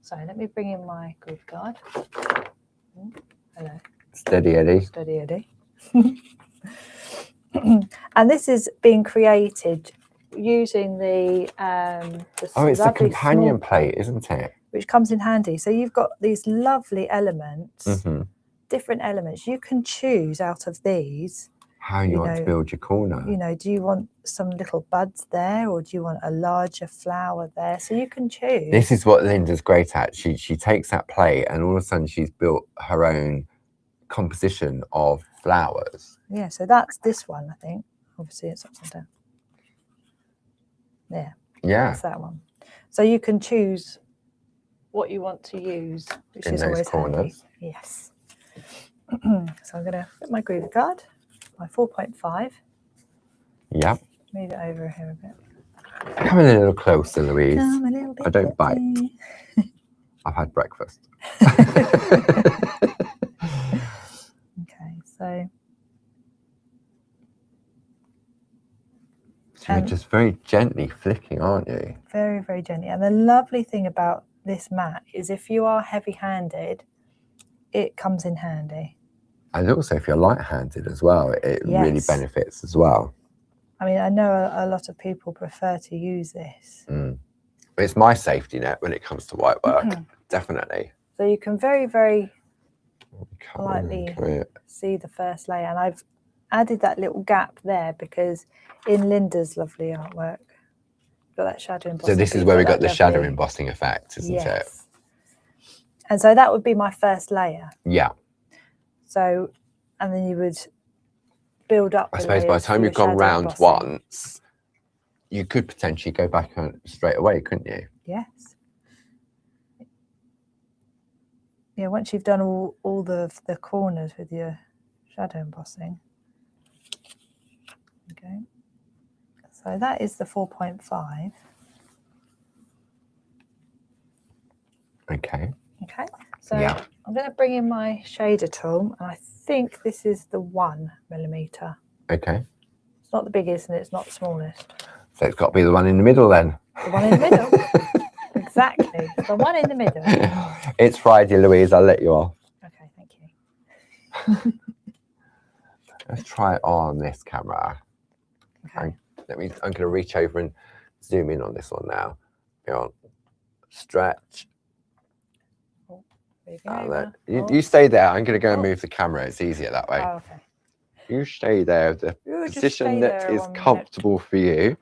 So let me bring in my group guard. Hello. Steady Eddie. Steady Eddie. And this is being created using the it's a companion plate, isn't it? Which comes in handy. So you've got these lovely elements, different elements. You can choose out of these how you want to build your corner. You know, do you want some little buds there, or do you want a larger flower there? So you can choose. This is what Linda's great at. She takes that plate and all of a sudden she's built her own composition of flowers. Yeah, so that's this one, I think. Obviously it's upside down. Yeah. Yeah. That's that one. So you can choose what you want to use, which in is those always corners. handy. Yes. So I'm going to put my groovy card, my 4.5. Yeah. Move it over here a bit. Come a little closer, Louise. Come a little bit. I don't bite. I've had breakfast. Okay, so you're just very gently flicking, aren't you? Very, very gently. And the lovely thing about this mat is if you are heavy-handed, it comes in handy. And also if you're light-handed as well, it really benefits as well. I mean, I know a lot of people prefer to use this. It's my safety net when it comes to white work, definitely. So you can very, very lightly see the first layer. And I've added that little gap there because in Linda's lovely artwork, got that shadow embossing. So this is where we got the shadow embossing effect, isn't it? And so that would be my first layer. Yeah. So, and then you would build up. I suppose by the time you've gone round once, you could potentially go back on straight away, couldn't you? Yes. Yeah, once you've done all the corners with your shadow embossing. Okay. So that is the 4.5. Okay. Okay. So I'm going to bring in my shader tool, and I think this is the 1mm. Okay. It's not the biggest and it's not the smallest. So it's got to be the one in the middle then. The one in the middle. Exactly. The one in the middle. It's Friday, Louise. I'll let you off. Okay, thank you. Let's try it on this camera. Okay. I'm going to reach over and zoom in on this one now. Go on. Stretch. You stay there. I'm going to go and move the camera. It's easier that way. Oh, okay. You stay there. The position that is comfortable for you.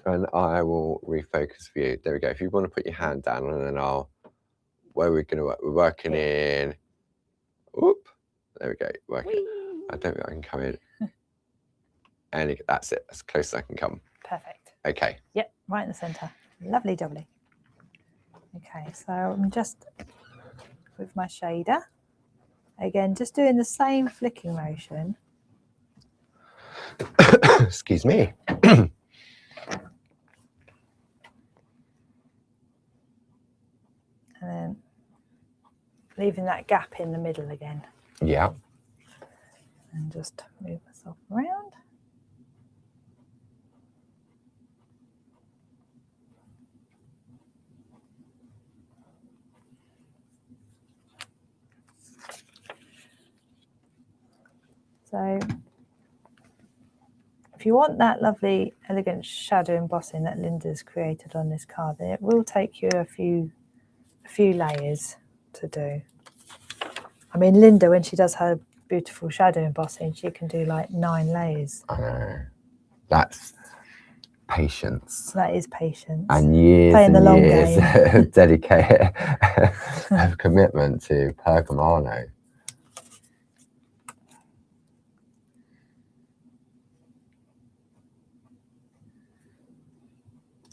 And I will refocus for you. There we go. If you want to put your hand down, and then where we're going to work. We're working in. Whoop. There we go. Working. I don't think I can come in. And that's it. As close as I can come. Perfect. Okay. Yep. Right in the centre. Lovely doubly. Okay. So I'm just with my shader. Again, just doing the same flicking motion. Excuse me. And then leaving that gap in the middle again. Yeah. And just move myself around. So if you want that lovely, elegant shadow embossing that Linda's created on this card, then it will take you a few layers to do. I mean, Linda, when she does her beautiful shadow embossing, she can do like 9 layers. I know. That's patience. That is patience. And years Playing and the long years game. of dedicated of commitment to Pergamano.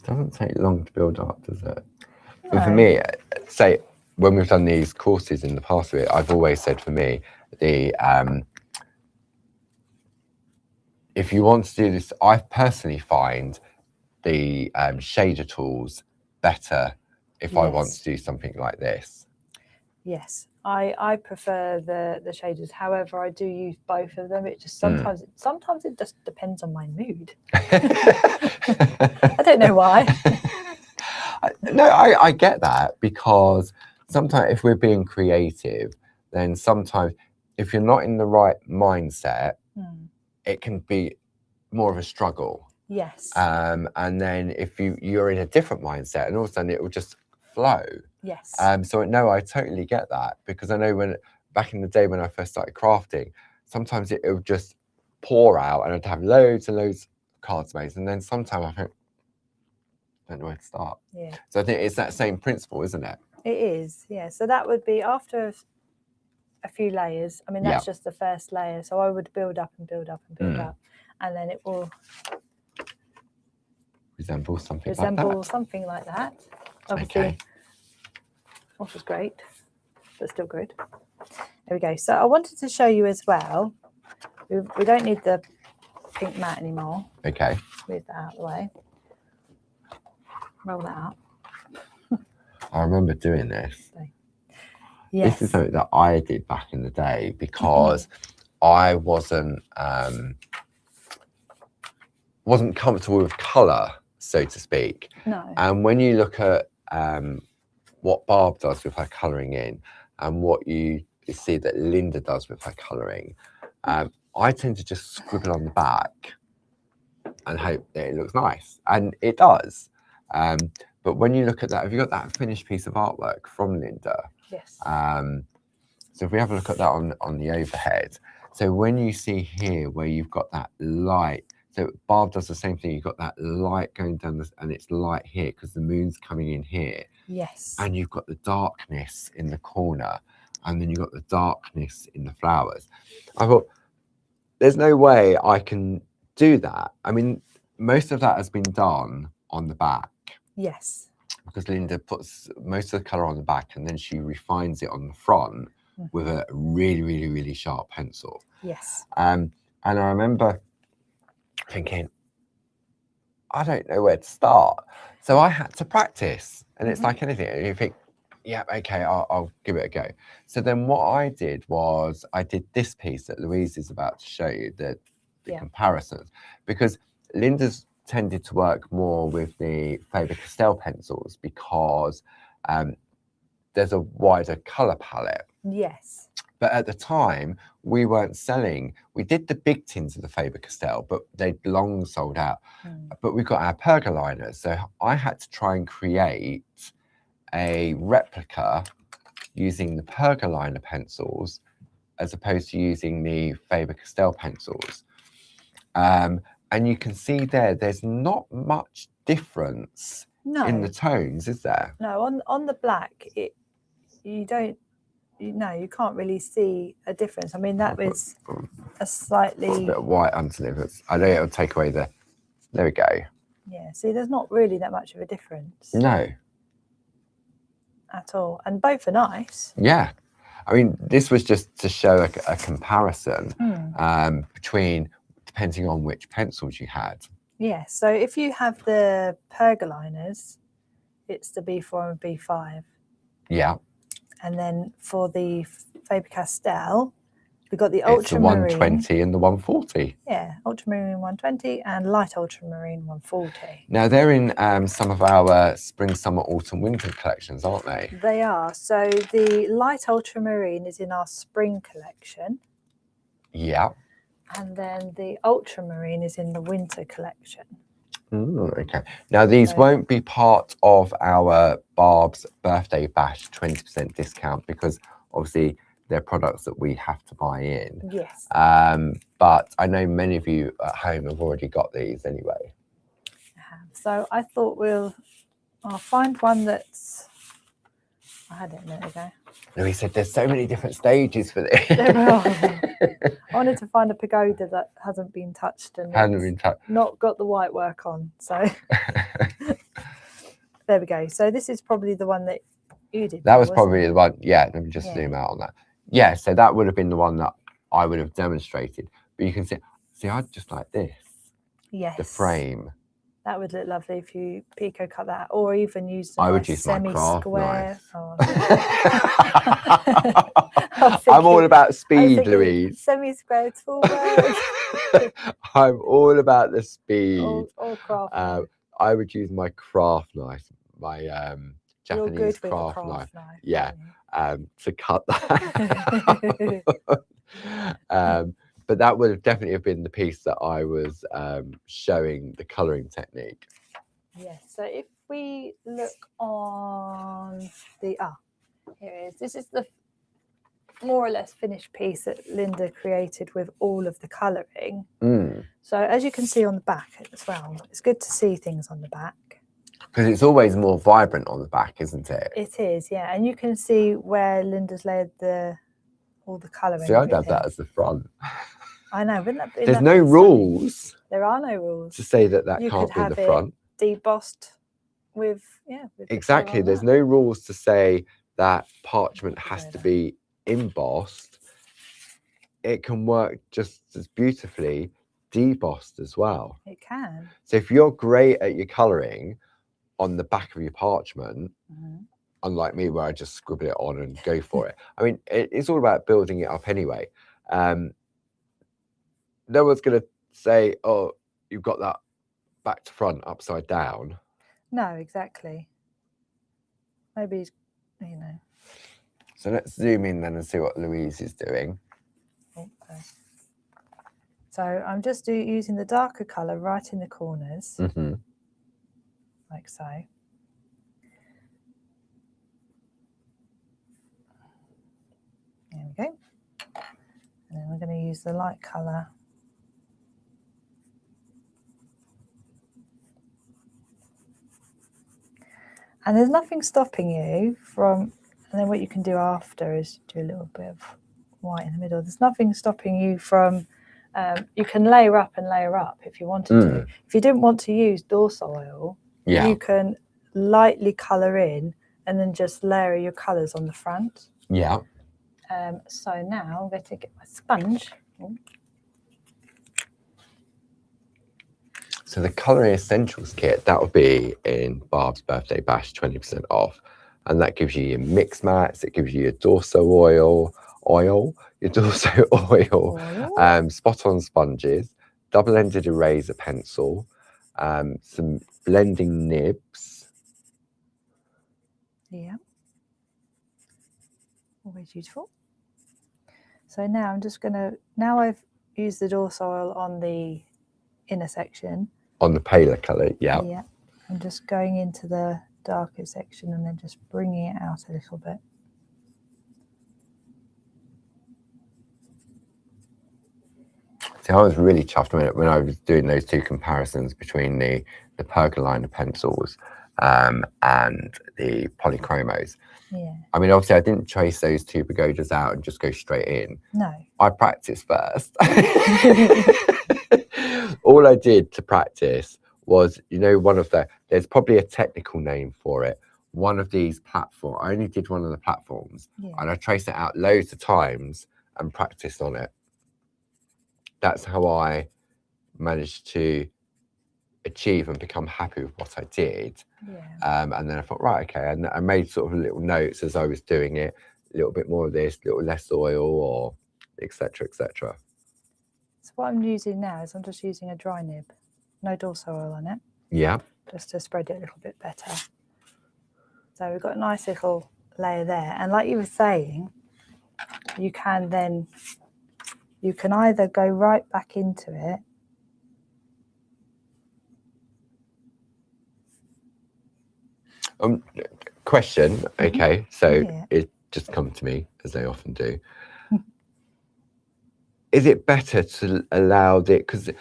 Doesn't take long to build up, does it? No. But for me, say when we've done these courses in the past, I've always said for me the if you want to do this, I personally find the shader tools better if I want to do something like this. Yes, I prefer the shaders. However, I do use both of them. It just sometimes it just depends on my mood. I don't know why. No, I get that, because sometimes if we're being creative, then sometimes if you're not in the right mindset, it can be more of a struggle. Yes. And then if you're in a different mindset, and all of a sudden it will just flow. Yes. So no, I totally get that, because I know back in the day when I first started crafting, sometimes it would just pour out, and I'd have loads and loads of cards made, and then sometimes I think, I don't know where to start. Yeah. So I think it's that same principle, isn't it? It is, yeah. So that would be after a few layers. I mean, that's just the first layer. So I would build up and build up and build up, and then it will resemble something like that. Obviously, which is great, but still good. There we go. So I wanted to show you as well. We don't need the pink mat anymore. Okay. Move that out of the way. Roll that up. I remember doing this. Yes. This is something that I did back in the day because I wasn't comfortable with colour, so to speak. No. And when you look at what Barb does with her colouring in and what you see that Linda does with her colouring, I tend to just scribble on the back and hope that it looks nice. And it does. But when you look at that, have you got that finished piece of artwork from Linda? Yes. So if we have a look at that on the overhead, so when you see here where you've got that light, so Barb does the same thing. You've got that light going down this, and it's light here because the moon's coming in here. Yes. And you've got the darkness in the corner, and then you've got the darkness in the flowers. I thought, there's no way I can do that. I mean, most of that has been done on the back. Yes. Because Linda puts most of the colour on the back and then she refines it on the front with a really, really, really sharp pencil. Yes. And I remember thinking, I don't know where to start. So I had to practice. And it's like anything. You think, yeah, okay, I'll give it a go. So then what I did was I did this piece that Louise is about to show you, the comparisons. Because Linda's tended to work more with the Faber-Castell pencils because there's a wider colour palette. Yes. But at the time, we weren't selling. We did the big tins of the Faber-Castell, but they'd long sold out. But we got our pergoliners. So I had to try and create a replica using the pergoliner pencils as opposed to using the Faber-Castell pencils. And you can see there's not much difference in the tones, is there? No, on the black, you can't really see a difference. I mean, that was a slightly... a bit of white underneath. I know it'll take away the... There we go. Yeah, see, there's not really that much of a difference. No. At all. And both are nice. Yeah. I mean, this was just to show a comparison between... depending on which pencils you had. Yeah, so if you have the pergoliners, it's the B4 and B5. Yeah. And then for the Faber-Castell, we've got the ultramarine. It's the 120 and the 140. Yeah, ultramarine 120 and light ultramarine 140. Now, they're in some of our spring, summer, autumn, winter collections, aren't they? They are. So the light ultramarine is in our spring collection. Yeah. And then the ultramarine is in the winter collection. Okay. Now, these won't be part of our Barb's birthday bash 20% discount because obviously they're products that we have to buy in. Yes. But I know many of you at home have already got these anyway. I have. So I thought I'll find one that's... I had it a minute ago. Louise said there's so many different stages for this. There are. I wanted to find a pagoda that hasn't been touched and not got the white work on. So there we go. So this is probably the one that you did. That was probably the one. Yeah, let me just zoom out on that. Yeah, so that would have been the one that I would have demonstrated. But you can see, I'd just like this. Yes. The frame. That would look lovely if you pico cut that, or even use the I would use my craft knife. I'm all about speed, Louise. Semi-square toolwork. I'm all about the speed. Or craft knife. I would use my craft knife, my Japanese craft knife. Yeah, to cut that. But that would have definitely have been the piece that I was showing the colouring technique. Yes, so if we look on the, here it is. This is the more or less finished piece that Linda created with all of the colouring. So as you can see on the back as well, it's good to see things on the back. Because it's always more vibrant on the back, isn't it? It is, yeah. And you can see where Linda's layered all the colouring. See, I'd have that as the front. I know, wouldn't that be? There's no rules. Stunning? There are no rules to say that can't be the front. Debossed with exactly. There's no rules to say that parchment has to be embossed. It can work just as beautifully debossed as well. It can. So if you're great at your colouring on the back of your parchment, unlike me where I just scribble it on and go for it. I mean, it's all about building it up anyway. No one's going to say, oh, you've got that back to front upside down. No, exactly. Maybe, you know. So let's zoom in then and see what Louise is doing. Okay. So I'm just using the darker colour right in the corners, like so. There we go. And then we're going to use the light colour. And there's nothing stopping you from, and then what you can do after is do a little bit of white in the middle. There's nothing stopping you from, you can layer up and layer up if you wanted to. If you didn't want to use Dorso oil, you can lightly colour in and then just layer your colours on the front. Yeah. So now I'm going to get my sponge. So the Colouring Essentials kit, that will be in Barb's birthday bash, 20% off. And that gives you your mix mats, it gives you your Dorso oil, your Dorso oil, spot-on sponges, double-ended eraser pencil, some blending nibs. Yeah. Always useful. So now I'm just going to, now I've used the Dorso oil on the inner section. On the paler colour, yeah. Yeah. I'm just going into the darker section and then just bringing it out a little bit. See, I was really chuffed when I was doing those two comparisons between the Pergolina pencils and the polychromos. Yeah. I mean, obviously, I didn't trace those two pagodas out and just go straight in. No. I practiced first. All I did to practice was, you know, there's probably a technical name for it. One of these platforms, I only did one of the platforms, and I traced it out loads of times and practiced on it. That's how I managed to achieve and become happy with what I did. Yeah. And then I thought, right, okay, and I made sort of little notes as I was doing it, a little bit more of this, a little less oil, or etc., etc. So what I'm using now is I'm just using a dry nib, no Dorso oil on it. Yeah. Just to spread it a little bit better. So we've got a nice little layer there, and like you were saying, you can either go right back into it. Question. Okay, so it just come to me as they often do. Is it better to allow because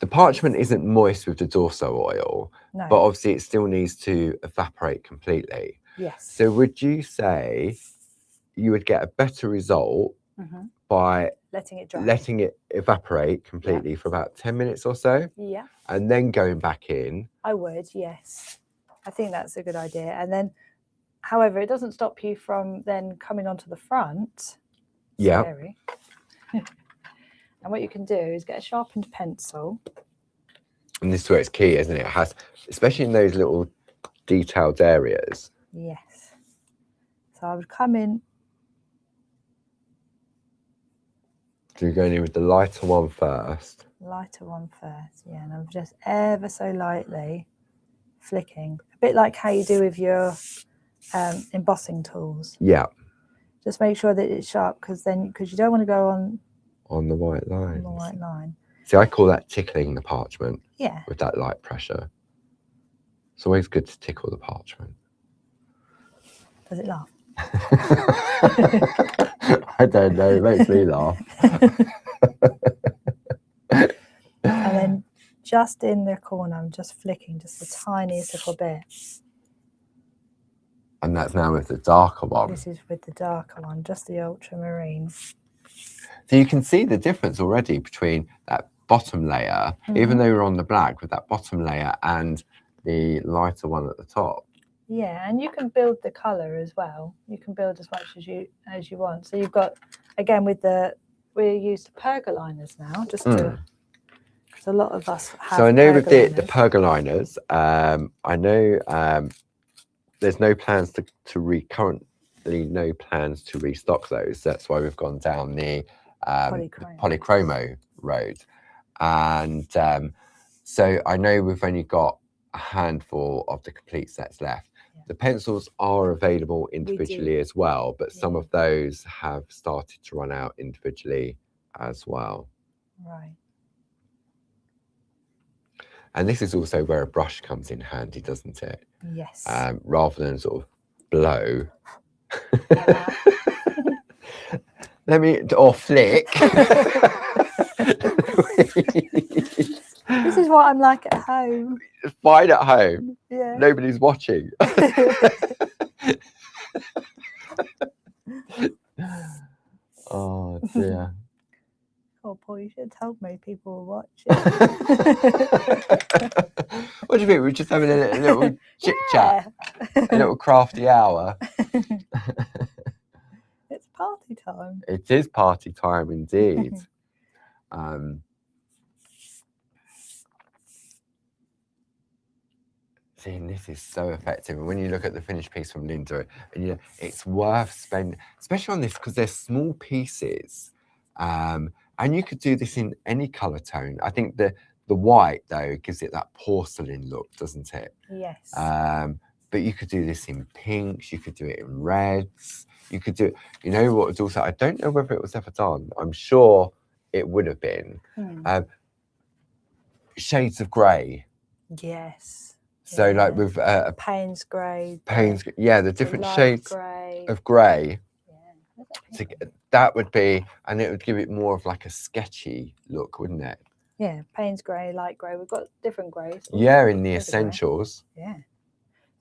the parchment isn't moist with the Dorso oil, but obviously it still needs to evaporate completely. Yes. So would you say you would get a better result by letting it evaporate completely for about 10 minutes or so? Yeah. And then going back in? I would, yes. I think that's a good idea. And then, however, it doesn't stop you from then coming onto the front. Yeah. And what you can do is get a sharpened pencil. And this is where it's key, isn't it? It has, especially in those little detailed areas. Yes. So I would come in. So you're going in with the lighter one first. Lighter one first, yeah. And I'm just ever so lightly flicking. A bit like how you do with your embossing tools. Yeah. Just make sure that it's sharp because you don't want to go on the white line. On the white line. See, I call that tickling the parchment. Yeah. With that light pressure. It's always good to tickle the parchment. Does it laugh? I don't know. It makes me laugh. And then just in the corner, I'm just flicking just the tiniest little bit. And that's now with the darker one. This is with the darker one, just the ultramarine. So you can see the difference already between that bottom layer, even though we're on the black, with that bottom layer and the lighter one at the top. Yeah, and you can build the colour as well. You can build as much as you want. So you've got, again, with we use pergoliners now, just to, because a lot of us have. So I know with the pergoliners, I know there's no plans currently no plans to restock those. That's why we've gone down the polychromo road. And so I know we've only got a handful of the complete sets left. The pencils are available individually as well, but some of those have started to run out individually as well. Right. And this is also where a brush comes in handy, doesn't it? Yes. Rather than sort of blow. Or flick. This is what I'm like at home. It's fine at home. Yeah. Nobody's watching. Oh dear. Oh boy, you should have told me people were watching. What do you mean? We're just having a little chit chat, a little crafty hour. It's party time. It is party time indeed. See, this is so effective. And when you look at the finished piece from Linda, and it's worth spending, especially on this, because they're small pieces. And you could do this in any colour tone. I think the white, though, gives it that porcelain look, doesn't it? Yes. But you could do this in pinks. You could do it in reds. You could do it, you know what was also, I don't know whether it was ever done. I'm sure it would have been. Shades of grey. Yes. So like with Payne's grey. The different shades of grey. Yeah. That would be, and it would give it more of like a sketchy look, wouldn't it? Yeah, Payne's grey, light grey. We've got different greys. Yeah, in the essentials. Yeah.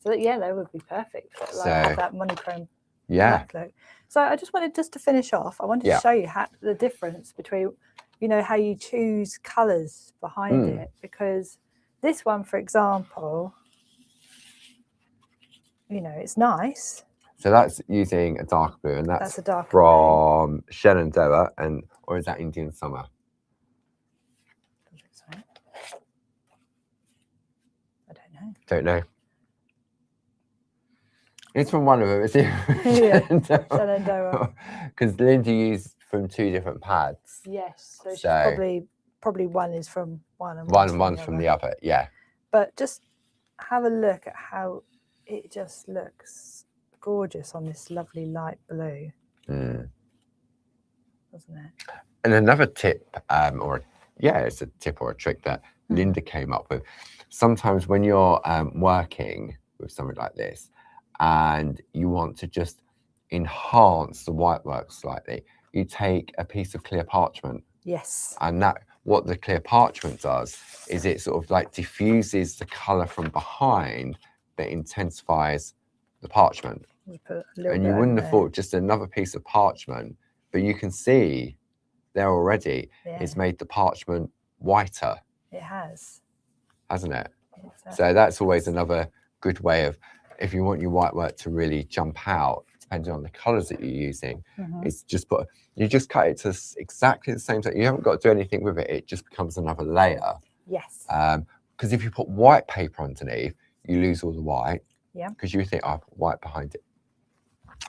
So yeah, they would be perfect for have that monochrome black look. So I just wanted to finish off. I wanted to show you the difference between, you know, how you choose colours behind it, because this one, for example, you know, it's nice. So that's using a dark blue, and that's a dark from Shenandoah, or is that Indian Summer? I don't know. Don't know. It's from one of them. It's Shenandoah. Because Linda used from two different pads. Yes, so she's probably one is from one and one's from the other. Yeah. But just have a look at how it just looks gorgeous on this lovely light blue, doesn't it? And another tip, it's a tip or a trick that Linda came up with. Sometimes when you're working with something like this, and you want to just enhance the white work slightly, you take a piece of clear parchment. Yes. And what the clear parchment does is it sort of like diffuses the colour from behind, but intensifies the parchment. And you wouldn't have thought just another piece of parchment, but you can see there already it's made the parchment whiter. It has. Hasn't it? Exactly. So that's always another good way of, if you want your white work to really jump out, depending on the colours that you're using, it's just you just cut it to exactly the same size. You haven't got to do anything with it. It just becomes another layer. Yes. Because if you put white paper underneath, you lose all the white. Yeah. Because you think, I'll put white behind it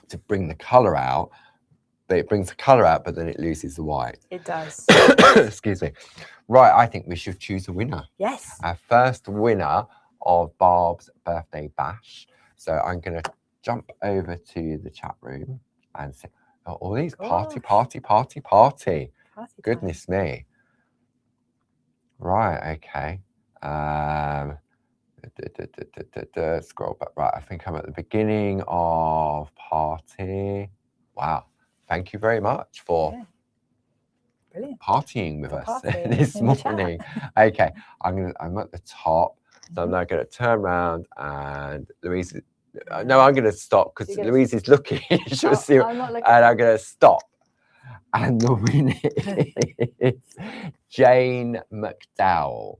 to bring the colour out. But it brings the colour out, but then it loses the white. It does. Excuse me. Right, I think we should choose a winner. Yes. Our first winner of Barb's birthday bash. So I'm going to jump over to the chat room and say, all these party. Goodness me. Right, okay. Scroll back. Right, I think I'm at the beginning of party. Wow, thank you very much for partying with us this morning. Okay, I'm at the top, so I'm now going to turn around and Louise. No, I'm going to stop because Louise is looking. She'll see, and I'm going to stop. And the winner is Jane McDowell.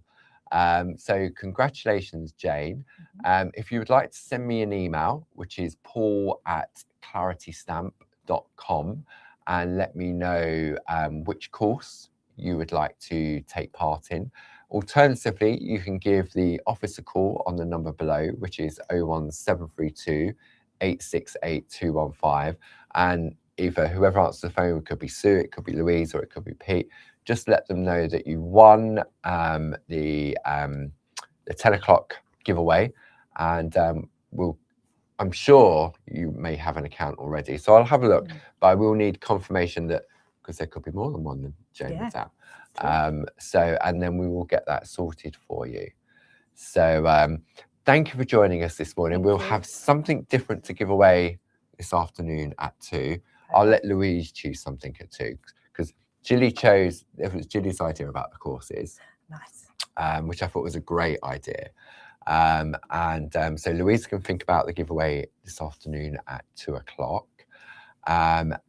So congratulations, Jane. If you would like to send me an email, which is paul@claritystamp.com, and let me know which course you would like to take part in. Alternatively, you can give the office a call on the number below, which is 01732 868 215. And either whoever answers the phone, it could be Sue, it could be Louise, or it could be Pete. Just let them know that you won the 10 o'clock giveaway, and I'm sure you may have an account already. So I'll have a look, but I will need confirmation that, because there could be more than one than Jane was out. So, and then we will get that sorted for you. So thank you for joining us this morning. We'll have something different to give away this afternoon at 2. I'll let Louise choose something at 2, because Gilly chose, it was Gilly's idea about the courses. Nice. Which I thought was a great idea. So Louise can think about the giveaway this afternoon at 2 o'clock.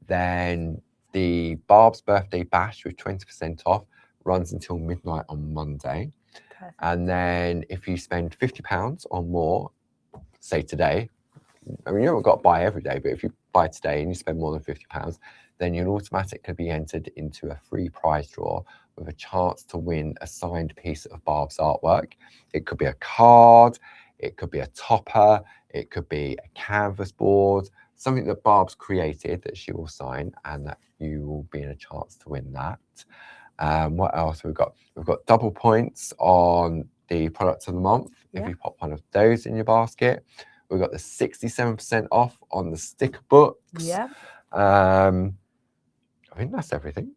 Then the Barb's birthday bash with 20% off runs until midnight on Monday. Perfect. And then if you spend £50 or more, say today, I mean, you haven't got to buy every day, but if you buy today and you spend more than £50, then you'll automatically be entered into a free prize draw with a chance to win a signed piece of Barb's artwork. It could be a card, it could be a topper, it could be a canvas board, something that Barb's created that she will sign, and that you will be in a chance to win that. What else have we got? We've got double points on the products of the month if you pop one of those in your basket. We've got the 67% off on the sticker books. I think that's everything.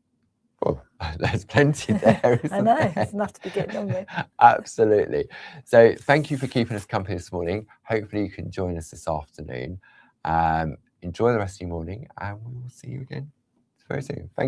Well, there's plenty there. I know, it's enough to be getting on with. Absolutely. So thank you for keeping us company this morning. Hopefully you can join us this afternoon. Enjoy the rest of your morning, and we will see you again very soon. Thank you.